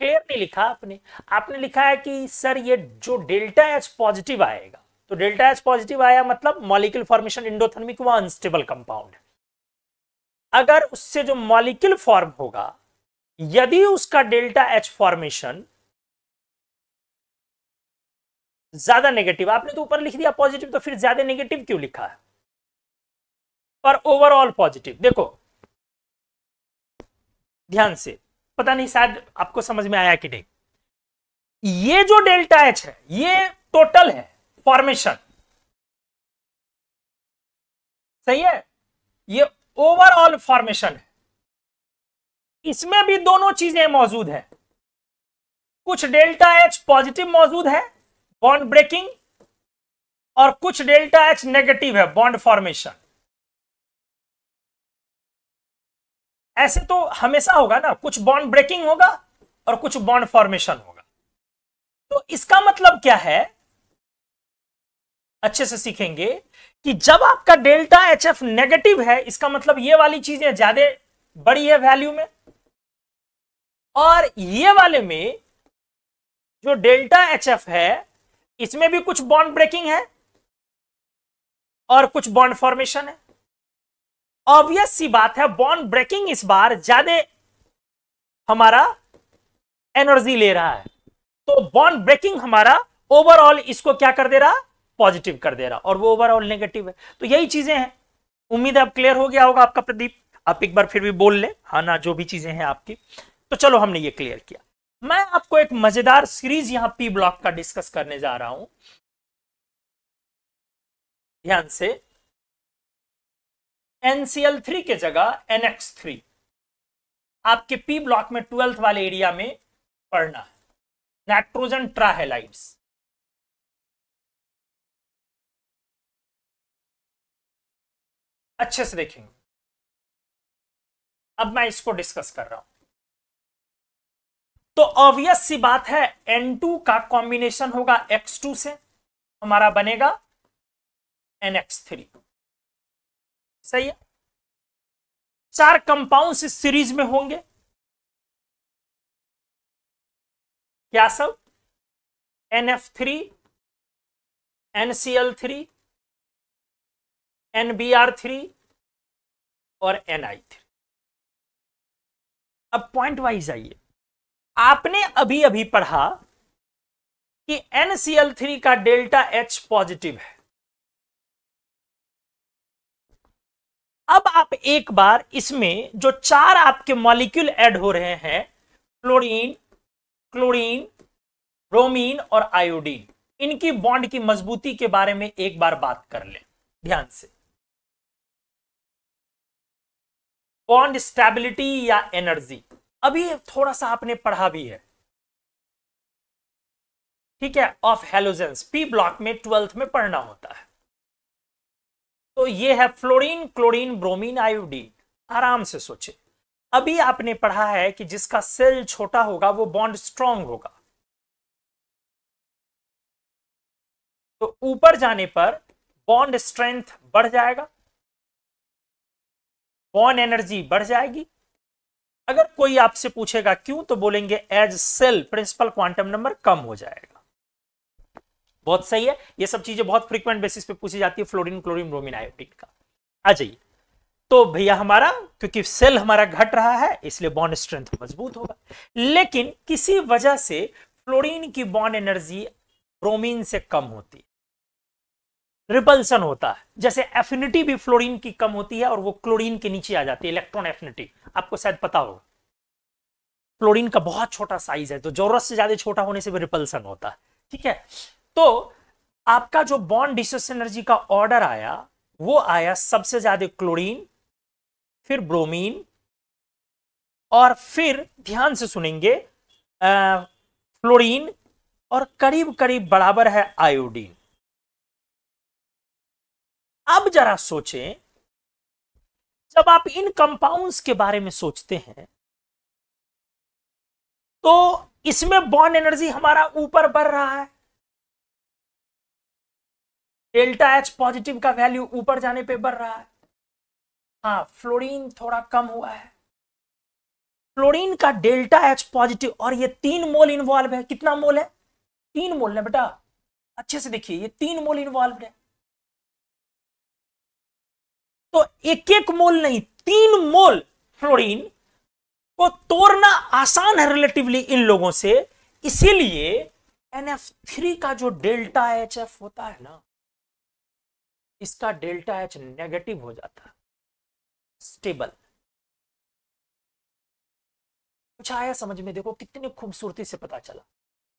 क्लियर नहीं लिखा आपने। आपने लिखा है कि सर ये जो डेल्टा एच पॉजिटिव आएगा, तो डेल्टा एच पॉजिटिव आया मतलब मॉलिक्यूल फॉर्मेशन इंडोथर्मिक हुआ, अनस्टेबल कंपाउंड। अगर उससे जो मॉलिक्यूल फॉर्म होगा, यदि उसका डेल्टा एच फॉर्मेशन ज्यादा नेगेटिव, आपने तो ऊपर लिख दिया पॉजिटिव, तो फिर ज्यादा नेगेटिव क्यों लिखा है? और ओवरऑल पॉजिटिव, देखो ध्यान से, पता नहीं शायद आपको समझ में आया कि नहीं। ये जो डेल्टा एच है, ये टोटल है फॉर्मेशन, सही है, ये ओवरऑल फॉर्मेशन है। इसमें भी दोनों चीजें मौजूद है, कुछ डेल्टा एच पॉजिटिव मौजूद है बॉन्ड ब्रेकिंग, और कुछ डेल्टा एच नेगेटिव है बॉन्ड फॉर्मेशन। ऐसे तो हमेशा होगा ना, कुछ बॉन्ड ब्रेकिंग होगा और कुछ बॉन्ड फॉर्मेशन होगा। तो इसका मतलब क्या है, अच्छे से सीखेंगे कि जब आपका डेल्टा एच एफ नेगेटिव है, इसका मतलब ये वाली चीजें ज्यादा बड़ी है वैल्यू में, और ये वाले में जो डेल्टा एच एफ है, इसमें भी कुछ बॉन्ड ब्रेकिंग है और कुछ बॉन्ड फॉर्मेशन है। ऑब्वियस सी बात है, बॉन्ड ब्रेकिंग इस बार ज्यादा हमारा एनर्जी ले रहा है, तो बॉन्ड ब्रेकिंग हमारा ओवरऑल इसको क्या कर दे रहा? पॉजिटिव कर दे रहा, और वो ओवरऑल नेगेटिव है। तो यही चीजें हैं। उम्मीद है अब क्लियर हो गया होगा आपका प्रदीप। आप एक बार फिर भी बोल ले हाँ ना, जो भी चीजें हैं आपकी। तो चलो हमने ये क्लियर किया। मैं आपको एक मजेदार सीरीज यहां पी ब्लॉक का डिस्कस करने जा रहा हूं, ध्यान से। NCl3 के जगह NX3 आपके पी ब्लॉक में 12th वाले एरिया में पढ़ना है, नाइट्रोजन ट्राहेलाइड्स। अच्छे से देखेंगे। अब मैं इसको डिस्कस कर रहा हूं, तो ऑब्वियस सी बात है, N2 का कॉम्बिनेशन होगा X2 से, हमारा बनेगा NX3, सही है। 4 कंपाउंड्स इस सीरीज में होंगे, क्या सब? NF3, NCl3, NBr3 और NI3। अब पॉइंट वाइज आइए। आपने अभी अभी पढ़ा कि NCl3 का डेल्टा H पॉजिटिव है। अब आप एक बार इसमें जो 4 आपके मॉलिक्यूल ऐड हो रहे हैं, फ्लोरीन, क्लोरीन, ब्रोमीन और आयोडीन, इनकी बॉन्ड की मजबूती के बारे में एक बार बात कर लें ध्यान से। बॉन्ड स्टेबिलिटी या एनर्जी, अभी थोड़ा सा आपने पढ़ा भी है, ठीक है, ऑफ हेलोजेंस, पी ब्लॉक में 12th में पढ़ना होता है। तो ये है फ्लोरीन, क्लोरीन, ब्रोमीन, आयोडीन। आराम से सोचे, अभी आपने पढ़ा है कि जिसका सेल छोटा होगा वो बॉन्ड स्ट्रांग होगा, तो ऊपर जाने पर बॉन्ड स्ट्रेंथ बढ़ जाएगा, बॉन्ड एनर्जी बढ़ जाएगी। अगर कोई आपसे पूछेगा क्यों, तो बोलेंगे as cell principal quantum number कम हो जाएगा। बहुत सही है, ये सब चीजें बहुत फ्रीक्वेंट बेसिस पे पूछी जाती है फ्लोरीन, क्लोरीन, ब्रोमीन, आयोडीन का। आ जाइए, तो भैया हमारा क्योंकि सेल हमारा घट रहा है इसलिए बॉन्ड स्ट्रेंथ मजबूत होगा, लेकिन किसी वजह से फ्लोरीन की बॉन्ड एनर्जी ब्रोमीन से कम होती है, रिपल्सन होता है। जैसे एफिनिटी भी फ्लोरीन की कम होती है और वो क्लोरीन के नीचे आ जाती है, इलेक्ट्रॉन एफिनिटी, आपको शायद पता होगा। फ्लोरीन का बहुत छोटा साइज है तो जरूरत से ज्यादा छोटा होने से भी रिपल्सन होता है, ठीक है। तो आपका जो बॉन्ड डिस्टेंस एनर्जी का ऑर्डर आया वो आया सबसे ज्यादा क्लोरीन, फिर ब्रोमीन, और फिर ध्यान से सुनेंगे फ्लोरीन, और करीब करीब बराबर है आयोडीन। अब जरा सोचें, जब आप इन कंपाउंड्स के बारे में सोचते हैं तो इसमें बॉन्ड एनर्जी हमारा ऊपर बढ़ रहा है, डेल्टा एच पॉजिटिव का वैल्यू ऊपर जाने पे बढ़ रहा है। हाँ, फ्लोरीन थोड़ा कम हुआ है, फ्लोरीन का डेल्टा एच पॉजिटिव, और ये 3 मोल इन्वॉल्व है। कितना मोल है? 3 मोल है बेटा, अच्छे से देखिए, ये 3 मोल इन्वॉल्व है। तो एक एक मोल नहीं, 3 मोल फ्लोरीन को तोड़ना आसान है रिलेटिवली इन लोगों से, इसीलिए NF3 का जो डेल्टा HF होता है ना, इसका डेल्टा H नेगेटिव हो जाता है, स्टेबल। कुछ आया समझ में? देखो कितनी खूबसूरती से पता चला।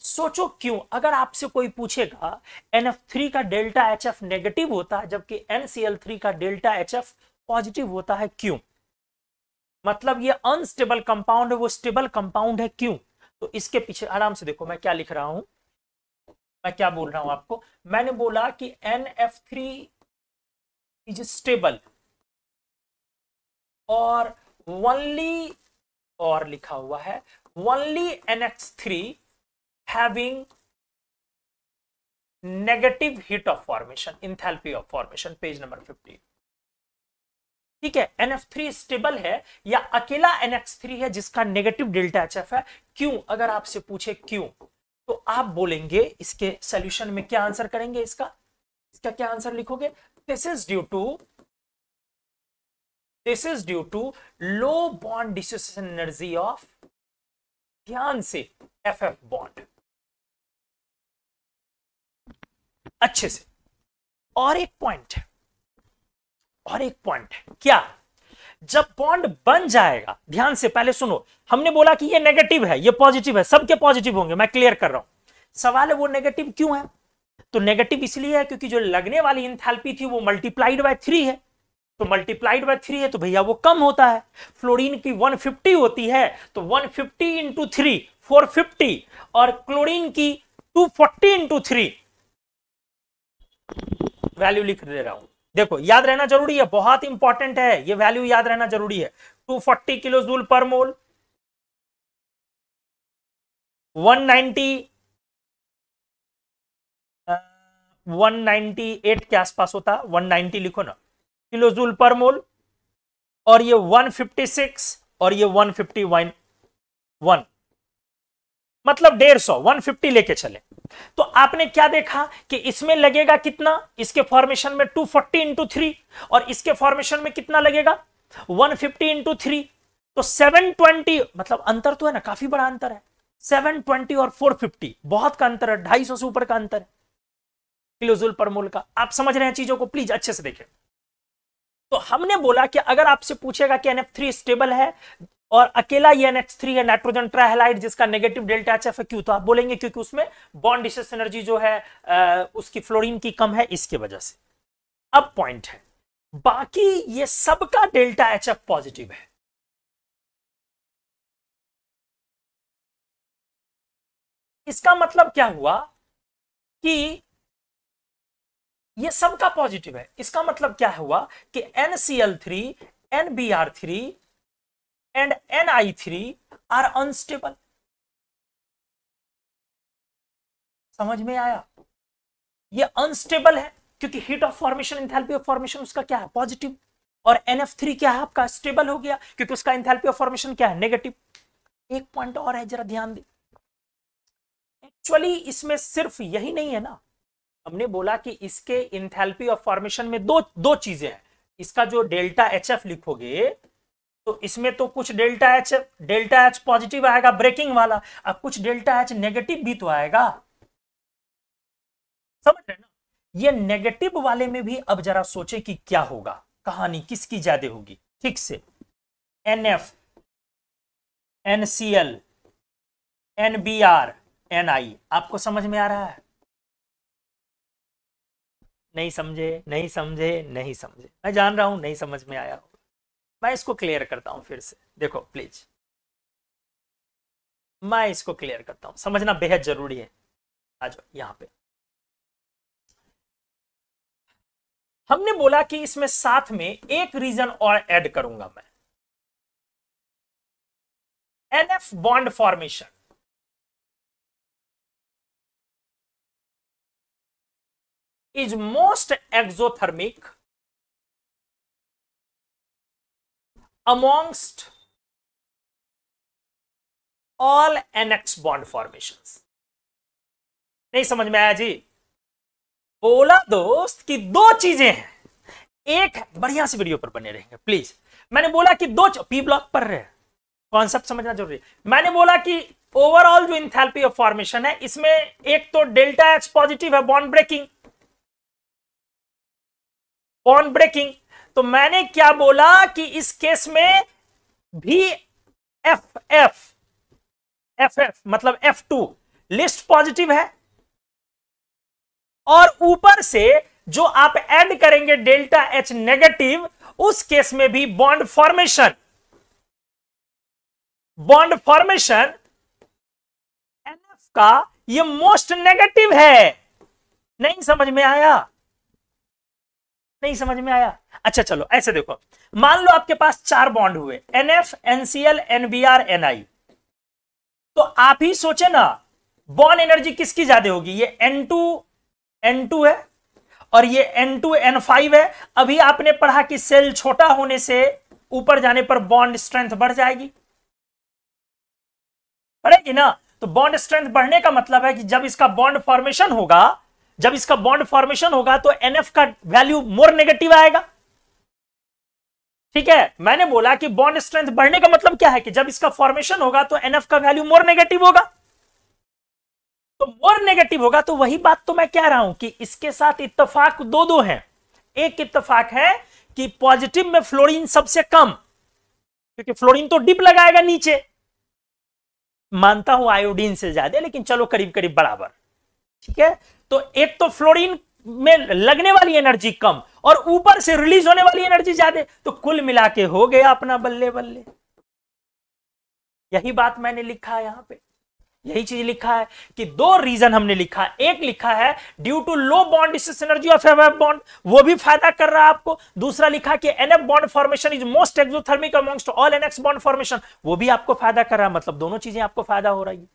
सोचो क्यों, अगर आपसे कोई पूछेगा NF3 का डेल्टा HF नेगेटिव होता है जबकि NCl3 का डेल्टा HF पॉजिटिव होता है, क्यों? मतलब ये अनस्टेबल कंपाउंड है, वो स्टेबल कंपाउंड है, क्यों? तो इसके पीछे आराम से देखो मैं क्या लिख रहा हूं, मैं क्या बोल रहा हूं आपको। मैंने बोला कि NF3 इज स्टेबल और ओनली, और लिखा हुआ है only NH3 having negative heat of formation, enthalpy of formation, page number 15। ठीक है, NF3 स्टेबल है या अकेला NH3 है जिसका नेगेटिव डेल्टा HF है, क्यों? अगर आपसे पूछे क्यों, तो आप बोलेंगे, इसके सॉल्यूशन में क्या आंसर करेंगे, इसका क्या आंसर लिखोगे? This is due to low bond dissociation energy of, ध्यान से, FF बॉन्ड। अच्छे से, और एक पॉइंट क्या, जब बॉन्ड बन जाएगा, ध्यान से पहले सुनो, हमने बोला कि ये नेगेटिव है, ये पॉजिटिव है, सबके पॉजिटिव होंगे, मैं क्लियर कर रहा हूं। सवाल है वो नेगेटिव क्यों है? तो नेगेटिव इसलिए है क्योंकि जो लगने वाली इंथैल्पी थी वो मल्टीप्लाइड बाय 3 है, तो मल्टीप्लाइड बाय 3 है तो भैया वो कम होता है। फ्लोरीन की 150 होती है तो 150 इंटू 3 450, और क्लोरीन की 240 इंटू 3, वैल्यू लिख दे रहा हूं, देखो याद रहना जरूरी है, बहुत इंपॉर्टेंट है, ये वैल्यू याद रहना जरूरी है। 240 किलो जूल पर मोल, 198 के आसपास होता, 190 लिखो ना, किलो जूल पर मोल, और ये 156 और ये 151, मतलब 150, 150 लेके चले। तो आपने क्या देखा कि इसमें लगेगा कितना, इसके फॉर्मेशन में 240 इंटू 3, और इसके फॉर्मेशन में कितना लगेगा 150 इंटू 3, तो 720, मतलब अंतर तो है ना, काफी बड़ा अंतर है। 720 और 450 बहुत का अंतर है, 250 से ऊपर का अंतर है किलोजूल पर मोल का। आप समझ रहे हैं चीजों को, प्लीज अच्छे से देखें। तो हमने बोला कि अगर आपसे पूछेगा कि NF3 स्टेबल है और अकेला ये NH3 है, नाइट्रोजन ट्राइहलाइड, जिसका नेगेटिव डेल्टा HF है, क्यों? तो आप बोलेंगे क्योंकि उसमें बॉन्ड डिस्टेंस एनर्जी जो है उसकी फ्लोरीन की कम है, इसके वजह से। अब पॉइंट है, बाकी ये सबका डेल्टा HF पॉजिटिव है, इसका मतलब क्या हुआ कि ये सबका पॉजिटिव है। इसका मतलब क्या हुआ कि NCl3, NBr3 and Ni3 are unstable. समझ में आया? ये अनस्टेबल है क्योंकि heat of formation, enthalpy of formation उसका क्या है? पॉजिटिव। और NF3 क्या है आपका? स्टेबल हो गया क्योंकि उसका एंथैल्पी ऑफ फॉर्मेशन क्या है? नेगेटिव। एक पॉइंट और है, जरा ध्यान दे। एक्चुअली इसमें सिर्फ यही नहीं है ना, हमने बोला कि इसके इंथैल्पी ऑफ फॉर्मेशन में दो चीजें हैं। इसका जो डेल्टा HF लिखोगे तो इसमें तो कुछ डेल्टा एच पॉजिटिव आएगा ब्रेकिंग वाला, अब कुछ डेल्टा एच नेगेटिव भी तो आएगा। समझ रहे ना? ये नेगेटिव वाले में भी अब जरा सोचे कि क्या होगा, कहानी किसकी ज्यादा होगी। ठीक से NF, NCl, NBr, Ni। आपको समझ में आ रहा है? नहीं समझे, नहीं समझे, नहीं समझे, मैं जान रहा हूं नहीं समझ में आया होगा। मैं इसको क्लियर करता हूं फिर से, देखो प्लीज, मैं इसको क्लियर करता हूं, समझना बेहद जरूरी है। आ जाओ यहां पे। हमने बोला कि इसमें साथ में एक रीजन और ऐड करूंगा मैं, NF bond formation is most exothermic amongst all NX bond formations। नहीं समझ में आया जी? बोला दोस्त कि दो चीजें हैं। एक है, बढ़िया से वीडियो पर बने रहेंगे प्लीज। मैंने बोला कि दो पी ब्लॉक पर रहे, कॉन्सेप्ट समझना जरूरी है। मैंने बोला कि ओवरऑल जो इंथैल्पी ऑफ फॉर्मेशन है इसमें एक तो डेल्टा एच पॉजिटिव है, बॉन्ड ब्रेकिंग, बॉन्ड ब्रेकिंग। तो मैंने क्या बोला कि इस केस में भी एफ एफ एफ एफ मतलब F2 लिस्ट पॉजिटिव है, और ऊपर से जो आप ऐड करेंगे डेल्टा एच नेगेटिव, उस केस में भी बॉन्ड फॉर्मेशन NF का ये मोस्ट नेगेटिव है। नहीं समझ में आया? नहीं समझ में आया? अच्छा चलो ऐसे देखो, मान लो आपके पास 4 बॉन्ड हुए, NF, NCl, NBr, Ni। तो आप ही सोचे ना, बॉन्ड एनर्जी किसकी ज्यादा होगी? ये N2 है और ये N2N5 है। अभी आपने पढ़ा कि सेल छोटा होने से ऊपर जाने पर बॉन्ड स्ट्रेंथ बढ़ जाएगी, बढ़ेगी ना? तो बॉन्ड स्ट्रेंथ बढ़ने का मतलब है कि जब इसका बॉन्ड फॉर्मेशन होगा तो NF का वैल्यू मोर नेगेटिव आएगा। ठीक है, मैंने बोला कि बॉन्ड स्ट्रेंथ बढ़ने का मतलब क्या है कि जब इसका फॉर्मेशन होगा तो NF का वैल्यू मोर नेगेटिव होगा। तो मोर नेगेटिव होगा, तो वही बात तो मैं कह रहा हूं कि इसके साथ इत्तेफाक दो हैं। एक इत्तेफाक है कि पॉजिटिव में फ्लोरीन सबसे कम, क्योंकि फ्लोरीन तो डिप लगाएगा नीचे, मानता हूं आयोडीन से ज्यादा, लेकिन चलो करीब करीब बराबर। ठीक है, तो एक तो फ्लोरीन में लगने वाली एनर्जी कम और ऊपर से रिलीज होने वाली एनर्जी ज्यादा, तो कुल मिला के हो गया अपना बल्ले बल्ले। यही बात मैंने लिखा है यहां पे, यही चीज लिखा है कि दो रीजन हमने लिखा है। एक लिखा है due to low bond distance energy of F bond, वो भी फायदा कर रहा है आपको। दूसरा लिखा कि NF bond formation is most exothermic amongst all NX bond formation, वो भी आपको फायदा कर रहा है। मतलब दोनों चीजें आपको फायदा हो रही है,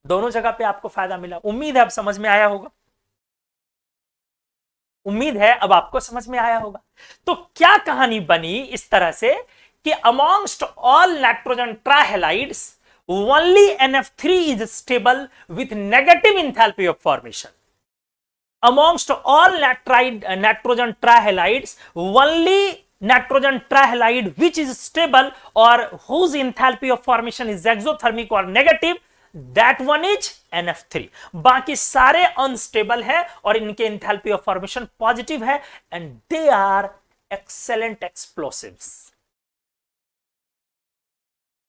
दोनों जगह पे आपको फायदा मिला। उम्मीद है अब समझ में आया होगा, उम्मीद है अब आपको समझ में आया होगा। तो क्या कहानी बनी इस तरह से कि amongst all nitrogen trihalides only NF3 is stable with negative enthalpy of formation. Amongst all nitrogen trihalides only nitrogen trihalide which is stable और whose enthalpy of formation is exothermic और negative, that one is NF3। बाकी सारे अनस्टेबल है और इनके इंथैल्पी ऑफ फॉर्मेशन पॉजिटिव है, and they are excellent explosives.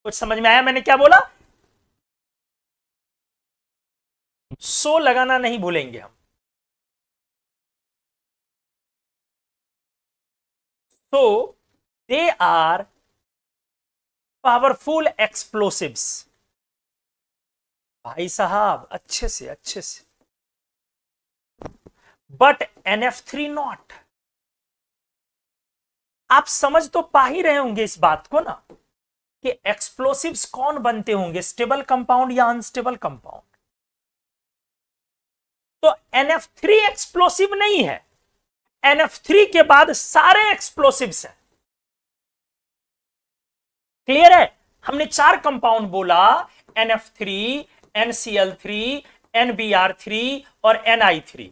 कुछ समझ में आया मैंने क्या बोला? सो लगाना नहीं भूलेंगे हम। So they are powerful explosives भाई साहब अच्छे से अच्छे से। But NF3 not. आप समझ तो पा ही रहे होंगे इस बात को ना कि एक्सप्लोसिव्स कौन बनते होंगे, स्टेबल कंपाउंड या अनस्टेबल कंपाउंड। तो NF3 एक्सप्लोसिव नहीं है, NF3 के बाद सारे एक्सप्लोसिव्स हैं। क्लियर है? हमने 4 कंपाउंड बोला, NF3, NCl3, NBr3 और Ni3।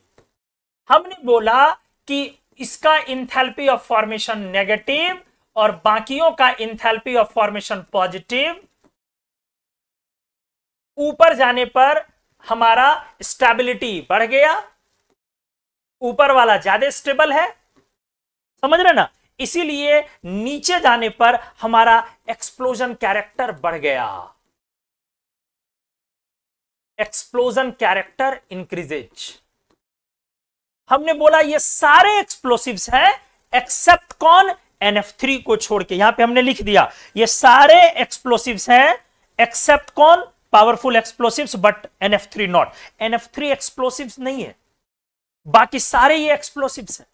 हमने बोला कि इसका इंथैल्पी ऑफ फॉर्मेशन नेगेटिव और बाकियों का इंथैल्पी ऑफ फॉर्मेशन पॉजिटिव। ऊपर जाने पर हमारा स्टेबिलिटी बढ़ गया, ऊपर वाला ज्यादा स्टेबल है, समझ रहे ना? इसीलिए नीचे जाने पर हमारा एक्सप्लोजन कैरेक्टर बढ़ गया, एक्सप्लोजन कैरेक्टर इंक्रीजेज। हमने बोला ये सारे एक्सप्लोसिव्स हैं एक्सेप्ट कौन, NF3 को छोड़ के। यहां पे हमने लिख दिया ये सारे एक्सप्लोसिव्स हैं एक्सेप्ट कौन, powerful explosives, but NF3 not. NF3 explosives नहीं है, बाकी सारे ये एक्सप्लोसिव्स हैं।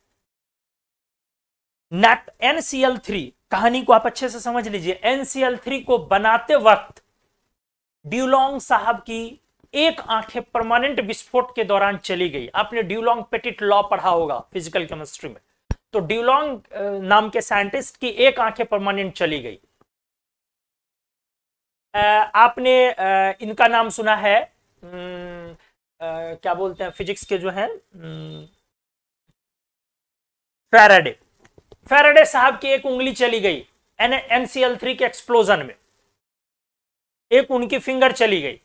NCl3 कहानी को आप अच्छे से समझ लीजिए। NCl3 को बनाते वक्त ड्यूलोंग साहब की एक आंखें परमानेंट विस्फोट के दौरान चली गई। आपने ड्यूलोंग पेटिट लॉ पढ़ा होगा फिजिकल केमिस्ट्री में, तो ड्यूलोंग नाम के साइंटिस्ट की एक आंखें परमानेंट चली गई। आपने इनका नाम सुना है, क्या बोलते हैं फिजिक्स के जो हैं, फैराडे। फैराडे साहब की एक उंगली चली गई NCl3 के एक्सप्लोजन में, एक उनकी फिंगर चली गई।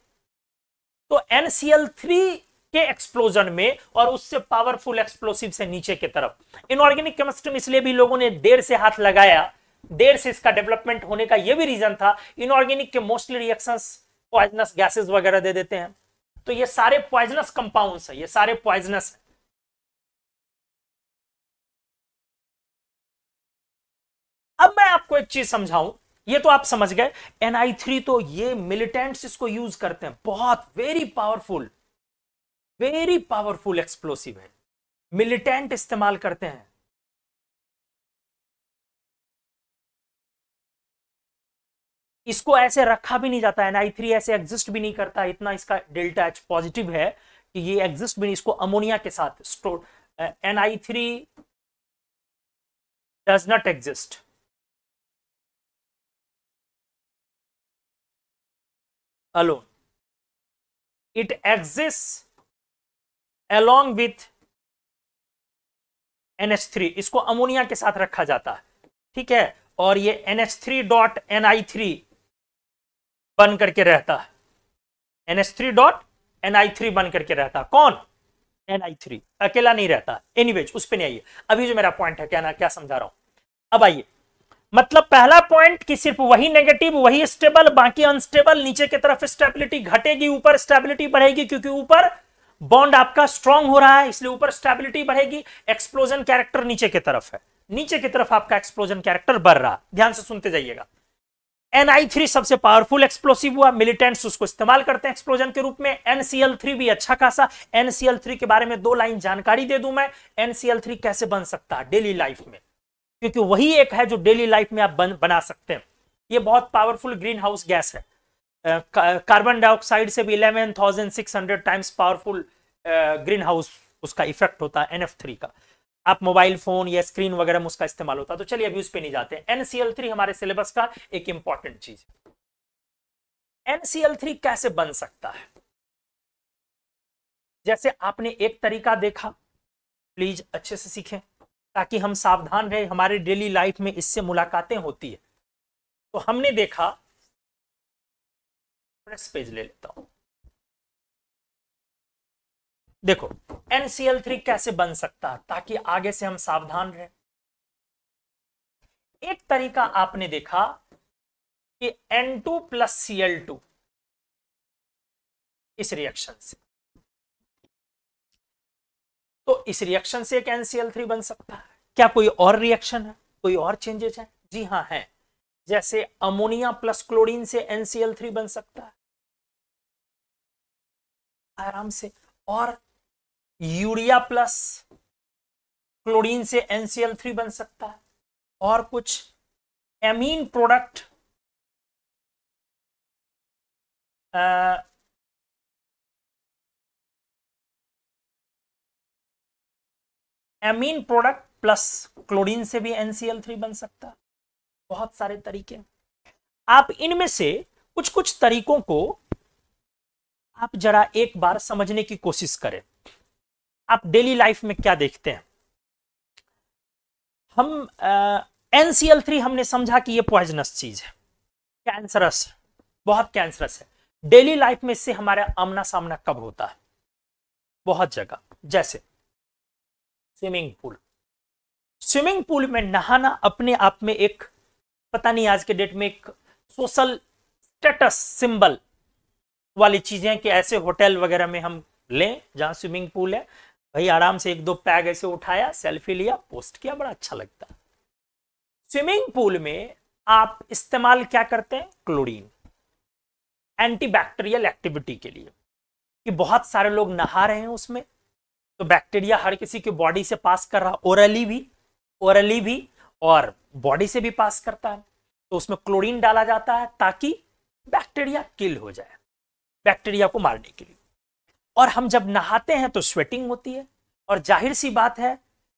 तो NCl3 के एक्सप्लोजन में और उससे पावरफुल एक्सप्लोसिव से नीचे की तरफ। इनऑर्गेनिक केमिस्ट्री में इसलिए भी लोगों ने देर से हाथ लगाया, देर से इसका डेवलपमेंट होने का यह भी रीजन था, इनऑर्गेनिक के मोस्टली रिएक्शंस पॉइजनस गैसेस वगैरह दे देते हैं, तो ये सारे पॉइजनस कंपाउंड्स है, ये सारे पॉइजनस है। अब मैं आपको एक चीज समझाऊं, ये तो आप समझ गए Ni3 तो ये मिलिटेंट्स इसको यूज करते हैं, बहुत वेरी पावरफुल एक्सप्लोसिव है, मिलिटेंट इस्तेमाल करते हैं। इसको ऐसे रखा भी नहीं जाता, Ni3 ऐसे एग्जिस्ट भी नहीं करता, इतना इसका डेल्टा H पॉजिटिव है कि ये एग्जिस्ट भी नहीं, इसको अमोनिया के साथ store. Ni3 does not exist. alone, it exists along with NH3, इसको अमोनिया के साथ रखा जाता है, ठीक है, और ये NH3.Ni3 बन करके रहता है, NH3.Ni3 बन करके रहता है। कौन? Ni3 अकेला नहीं रहता। एनीवेज उस पे नहीं आइए, अभी जो मेरा पॉइंट है क्या समझा रहा हूं, अब आइए। मतलब पहला पॉइंट कि सिर्फ वही नेगेटिव वही स्टेबल, बाकी अनस्टेबल। नीचे की तरफ स्टेबिलिटी घटेगी, ऊपर स्टेबिलिटी बढ़ेगी, क्योंकि ऊपर बॉन्ड आपका स्ट्रांग हो रहा है, इसलिए ऊपर स्टेबिलिटी बढ़ेगी। एक्सप्लोजन कैरेक्टर नीचे की तरफ है, नीचे की तरफ आपका एक्सप्लोजन कैरेक्टर बढ़ रहा है। ध्यान से सुनते जाइएगा। Ni3 सबसे पावरफुल एक्सप्लोसिव हुआ, मिलिटेंट्स उसको इस्तेमाल करते हैं एक्सप्लोजन के रूप में। NCl3 भी अच्छा खासा। NCl3 के बारे में 2 लाइन जानकारी दे दूं मैं, NCl3 कैसे बन सकता है डेली लाइफ में, क्योंकि वही एक है जो डेली लाइफ में आप बना सकते हैं। ये बहुत पावरफुल ग्रीन हाउस गैस है, कार्बन डाइऑक्साइड से भी 11,600 टाइम्स पावरफुल ग्रीन हाउस उसका इफेक्ट होता है NF3 का। आप मोबाइल फोन या स्क्रीन वगैरह में उसका इस्तेमाल होता है, तो चलिए अभी उस पे नहीं जाते। NCl3 हमारे सिलेबस का एक इंपॉर्टेंट चीज है। NCl3 कैसे बन सकता है? जैसे आपने एक तरीका देखा, प्लीज अच्छे से सीखें ताकि हम सावधान रहे, हमारे डेली लाइफ में इससे मुलाकातें होती है। तो हमने देखा, प्रेस पेज ले लेता हूं, देखो NCl3 कैसे बन सकता है ताकि आगे से हम सावधान रहे। एक तरीका आपने देखा कि N2 + Cl2 इस रिएक्शन से, तो इस रिएक्शन से एक NCl3 बन सकता है। क्या कोई और रिएक्शन है, कोई और चेंजेस है? जी हां है। जैसे अमोनिया + क्लोरीन से NCl3 बन सकता है, आराम से। और यूरिया प्लस क्लोरीन से NCl3 बन सकता है। और कुछ amine product amine product plus chlorine से भी NCl3 बन सकता है। बहुत सारे तरीके। आप इनमें से कुछ कुछ तरीकों को आप जरा एक बार समझने की कोशिश करें। आप डेली लाइफ में क्या देखते हैं? हम NCl3 हमने समझा कि ये पॉइजनस चीज है, कैंसरस, बहुत कैंसरस है। डेली लाइफ में इससे हमारा आमना सामना कब होता है? बहुत जगह, जैसे स्विमिंग पूल। स्विमिंग पूल में नहाना अपने आप में एक, पता नहीं आज के डेट में एक सोशल स्टेटस सिंबल वाली चीजें कि ऐसे होटल वगैरह में हम लें जहां स्विमिंग पूल है, भाई आराम से एक दो पैग ऐसे उठाया, सेल्फी लिया, पोस्ट किया, बड़ा अच्छा लगता है। स्विमिंग पूल में आप इस्तेमाल क्या करते हैं? क्लोरीन, एंटीबैक्टीरियल एक्टिविटी के लिए, कि बहुत सारे लोग नहा रहे हैं उसमें, तो बैक्टीरिया हर किसी की बॉडी से पास कर रहा, ओरली भी और बॉडी से भी पास करता है, तो उसमें क्लोरीन डाला जाता है ताकि बैक्टीरिया किल हो जाए, बैक्टीरिया को मारने के लिए। और हम जब नहाते हैं तो स्वेटिंग होती है, और जाहिर सी बात है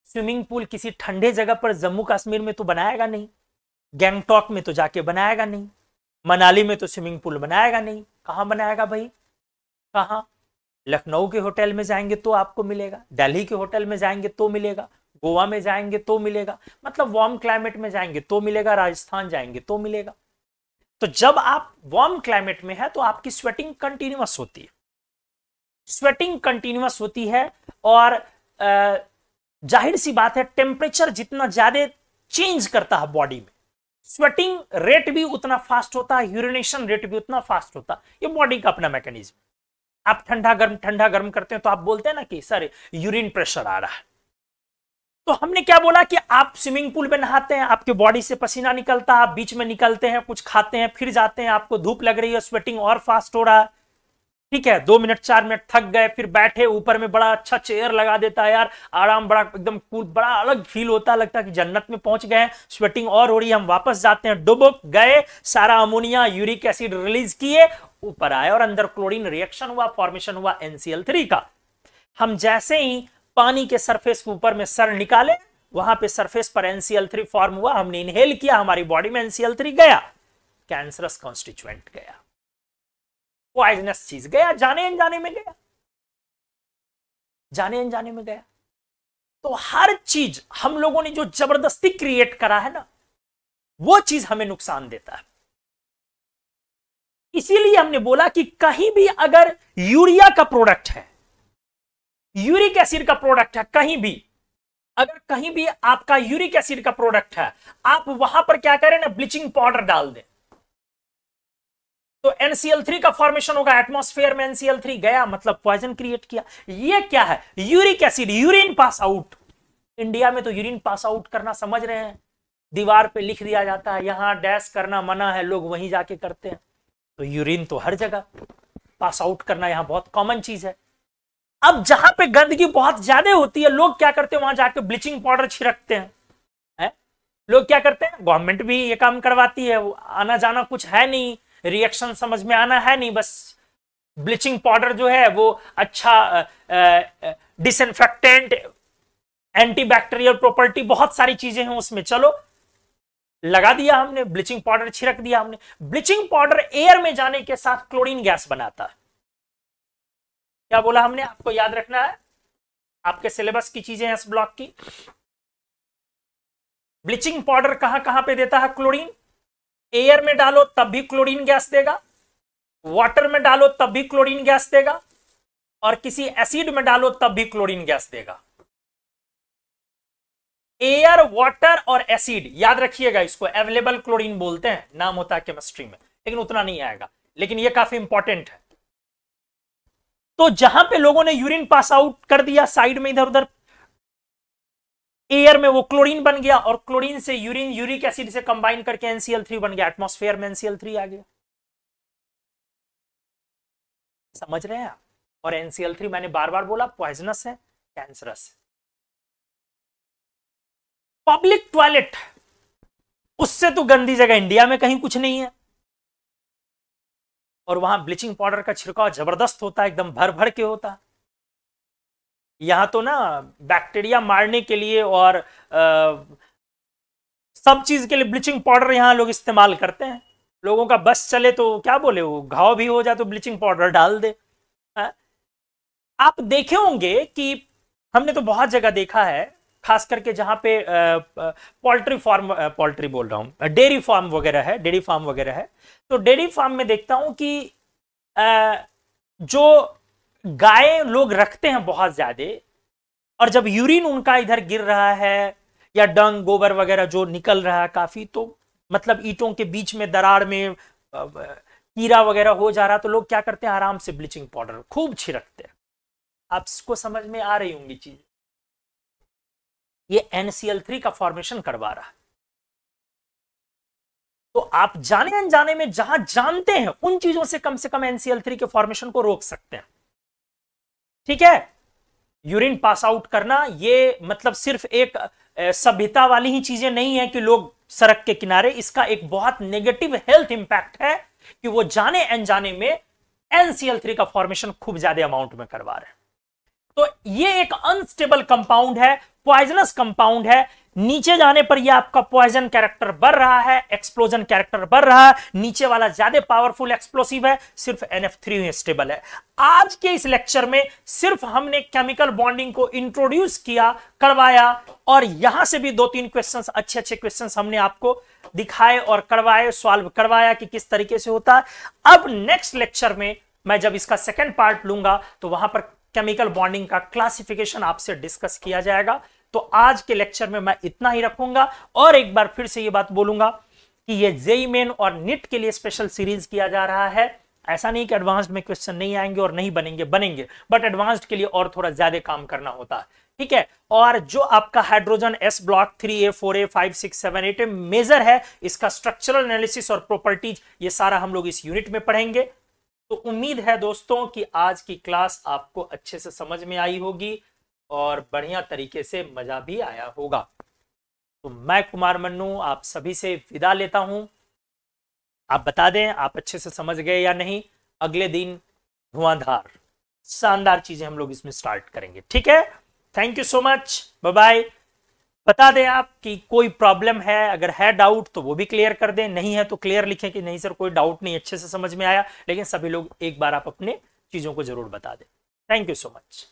स्विमिंग पूल किसी ठंडे जगह पर जम्मू कश्मीर में तो बनाएगा नहीं, गैंगटॉक में तो जाके बनाएगा नहीं, मनाली में तो स्विमिंग पूल बनाएगा नहीं, कहां बनाएगा भाई? कहां? लखनऊ के होटल में जाएंगे तो आपको मिलेगा, दिल्ली के होटल में जाएंगे तो मिलेगा, गोवा में जाएंगे तो मिलेगा, मतलब वार्म क्लाइमेट में जाएंगे तो मिलेगा, राजस्थान जाएंगे तो मिलेगा। तो जब आप वार्म क्लाइमेट में है तो आपकी स्वेटिंग कंटिन्यूअस होती है, स्वेटिंग कंटिन्यूअस होती है। और जाहिर सी बात है टेम्परेचर जितना ज्यादा चेंज करता है बॉडी में, स्वेटिंग रेट भी उतना फास्ट होता है, यूरिनेशन रेट भी उतना फास्ट होता है। ये बॉडी का अपना मैकेनिज्म। आप ठंडा गर्म करते हैं तो आप बोलते हैं ना कि सर यूरिन प्रेशर आ रहा है। तो हमने क्या बोला कि आप स्विमिंग पूल में नहाते हैं, आपके बॉडी से पसीना निकलता है, आप बीच में निकलते हैं, कुछ खाते हैं, फिर जाते हैं, आपको धूप लग रही है, स्वेटिंग और फास्ट हो रहा है, ठीक है, 2 मिनट 4 मिनट थक गए, फिर बैठे, ऊपर में बड़ा अच्छा चेयर लगा देता है यार, आराम, बड़ा एकदम कूल, बड़ा अलग फील होता है, लगता है कि जन्नत में पहुंच गए, स्वेटिंग और हो रही है, हम वापस जाते हैं, डुबक गए, सारा अमोनिया यूरिक एसिड रिलीज किए, ऊपर आए और अंदर क्लोरीन रिएक्शन हुआ, फॉर्मेशन हुआ NCl3 का। हम जैसे ही पानी के सरफेस के ऊपर में सर निकाले, वहां पे सरफेस पर NCl3 फॉर्म हुआ, हमने इनहेल किया, हमारी बॉडी में NCl3 गया, कैंसरस कॉन्स्टिट्यूएंट गया, पॉइजनस चीज गया, जाने अनजाने में गया, जाने अनजाने में गया। तो हर चीज हम लोगों ने जो जबरदस्ती क्रिएट करा है ना, वो चीज हमें नुकसान देता है। इसीलिए हमने बोला कि कहीं भी अगर यूरिया का प्रोडक्ट है, यूरिक एसिड का प्रोडक्ट है, कहीं भी अगर कहीं भी आपका यूरिक एसिड का प्रोडक्ट है, आप वहां पर क्या करें ना, ब्लीचिंग पाउडर डाल दें, तो NCl3 का फॉर्मेशन होगा, एटमॉस्फेयर में NCl3 गया, मतलब पॉइजन क्रिएट किया। ये क्या है? Uric acid, urine pass out. India में तो यूरिन पास आउट करना समझ रहे हैं, दीवार पे लिख दिया जाता है यहां डैश करना मना है, लोग वहीं जाके करते हैं। तो यूरिन तो हर जगह पास आउट करना यहां बहुत कॉमन चीज है। अब जहां पे गंदगी बहुत ज्यादा होती है, लोग क्या करते हैं, वहां जाके ब्लीचिंग पाउडर छिड़कते हैं, है? लोग क्या करते हैं, गवर्नमेंट भी ये काम करवाती है, आना जाना कुछ है नहीं, रिएक्शन समझ में आना है नहीं, बस ब्लीचिंग पाउडर जो है वो अच्छा डिसइंफेक्टेंट, एंटीबैक्टीरियल प्रॉपर्टी, बहुत सारी चीजें हैं उसमें, चलो लगा दिया हमने, ब्लीचिंग पाउडर छिड़क दिया हमने। ब्लीचिंग पाउडर एयर में जाने के साथ क्लोरीन गैस बनाता है। क्या बोला हमने? आपको याद रखना है, आपके सिलेबस की चीजें हैं इस ब्लॉक की। ब्लीचिंग पाउडर कहां कहां पे देता है क्लोरीन? एयर में डालो तब भी क्लोरीन गैस देगा, वाटर में डालो तब भी क्लोरीन गैस देगा, और किसी एसिड में डालो तब भी क्लोरीन गैस देगा। एयर, वाटर और एसिड, याद रखिएगा इसको, अवेलेबल क्लोरीन बोलते हैं, नाम होता है केमिस्ट्री में, लेकिन उतना नहीं आएगा, लेकिन ये काफी इंपॉर्टेंट है। तो जहां पे लोगों ने यूरिन पास आउट कर दिया साइड में, इधर उधर, एयर में वो क्लोरीन बन गया, और क्लोरीन से यूरिन यूरिक एसिड से कंबाइन करके NCl3 बन गया, एटमॉस्फेयर में NCl3 आ गया। समझ रहे हैं आप? और NCl3 मैंने बार बार बोला पॉइजनस है, कैंसरस है। पब्लिक टॉयलेट, उससे तो गंदी जगह इंडिया में कहीं कुछ नहीं है, और वहां ब्लीचिंग पाउडर का छिड़काव जबरदस्त होता है, एकदम भर भर के होता है। यहां तो ना बैक्टीरिया मारने के लिए और सब चीज के लिए ब्लीचिंग पाउडर यहां लोग इस्तेमाल करते हैं। लोगों का बस चले तो क्या बोले, वो घाव भी हो जाए तो ब्लीचिंग पाउडर डाल दे। आप देखे होंगे कि हमने तो बहुत जगह देखा है, खास करके जहां पे पोल्ट्री फार्म, पोल्ट्री बोल रहा हूं, डेयरी फार्म वगैरह है, डेयरी फार्म वगैरह है, तो डेयरी फार्म में देखता हूं कि जो गाय लोग रखते हैं बहुत ज्यादा, और जब यूरिन उनका इधर गिर रहा है या डंग गोबर वगैरह जो निकल रहा है काफी, तो मतलब ईंटों के बीच में दरार में कीड़ा वगैरह हो जा रहा, तो लोग क्या करते हैं, आराम से ब्लीचिंग पाउडर खूब छिड़कते हैं। आपको समझ में आ रही होंगी चीज, ये NCl3 का फॉर्मेशन करवा रहा है। तो आप जाने अनजाने में जहां जानते हैं उन चीजों से कम NCl3 के फॉर्मेशन को रोक सकते हैं। ठीक है, यूरिन पास आउट करना ये मतलब सिर्फ एक सभ्यता वाली ही चीजें नहीं है कि लोग सड़क के किनारे, इसका एक बहुत नेगेटिव हेल्थ इंपैक्ट है कि वो जाने अनजाने में NCl3 का फॉर्मेशन खूब ज्यादा अमाउंट में करवा रहे हैं। तो ये एक अनस्टेबल कंपाउंड है, पॉइजनस कंपाउंड है। नीचे जाने पर यह आपका पॉइजन कैरेक्टर बढ़ रहा है, एक्सप्लोजन कैरेक्टर बढ़ रहा है, नीचे वाला ज्यादा पावरफुल एक्सप्लोसिव है, सिर्फ NF3 ही स्टेबल है। आज के इस लेक्चर में सिर्फ हमने केमिकल बॉन्डिंग को इंट्रोड्यूस किया, करवाया, और यहां से भी 2-3 क्वेश्चंस, अच्छे अच्छे क्वेश्चंस हमने आपको दिखाए और करवाए, सॉल्व करवाया कि किस तरीके से होता है। अब नेक्स्ट लेक्चर में मैं जब इसका सेकेंड पार्ट लूंगा तो वहां पर केमिकल बॉन्डिंग का क्लासिफिकेशन आपसे डिस्कस किया जाएगा। तो आज के लेक्चर में मैं इतना ही रखूंगा, और एक बार फिर से ये बात बोलूंगा कि ये जेईई मेन और नीट के लिए स्पेशल सीरीज किया जा रहा है। ऐसा नहीं कि एडवांस्ड में क्वेश्चन नहीं आएंगे और नहीं बनेंगे, बनेंगे, बट एडवांस्ड के लिए और थोड़ा ज्यादा काम करना होता है। ठीक है, और जो आपका hydrogen S block 3A 4A 5 6 7 8 major है, इसका स्ट्रक्चरल एनालिसिस और प्रॉपर्टीज ये सारा हम लोग इस यूनिट में पढ़ेंगे। तो उम्मीद है दोस्तों कि आज की क्लास आपको अच्छे से समझ में आई होगी और बढ़िया तरीके से मजा भी आया होगा। तो मैं कुमार मन्नू आप सभी से विदा लेता हूं। आप बता दें आप अच्छे से समझ गए या नहीं। अगले दिन धुआंधार शानदार चीजें हम लोग इसमें स्टार्ट करेंगे। ठीक है, thank you so much, bye bye. बता दें आप कि कोई प्रॉब्लम है, अगर है डाउट तो वो भी क्लियर कर दें, नहीं है तो क्लियर लिखें कि नहीं सर कोई डाउट नहीं, अच्छे से समझ में आया। लेकिन सभी लोग एक बार आप अपने चीजों को जरूर बता दें। Thank you so much.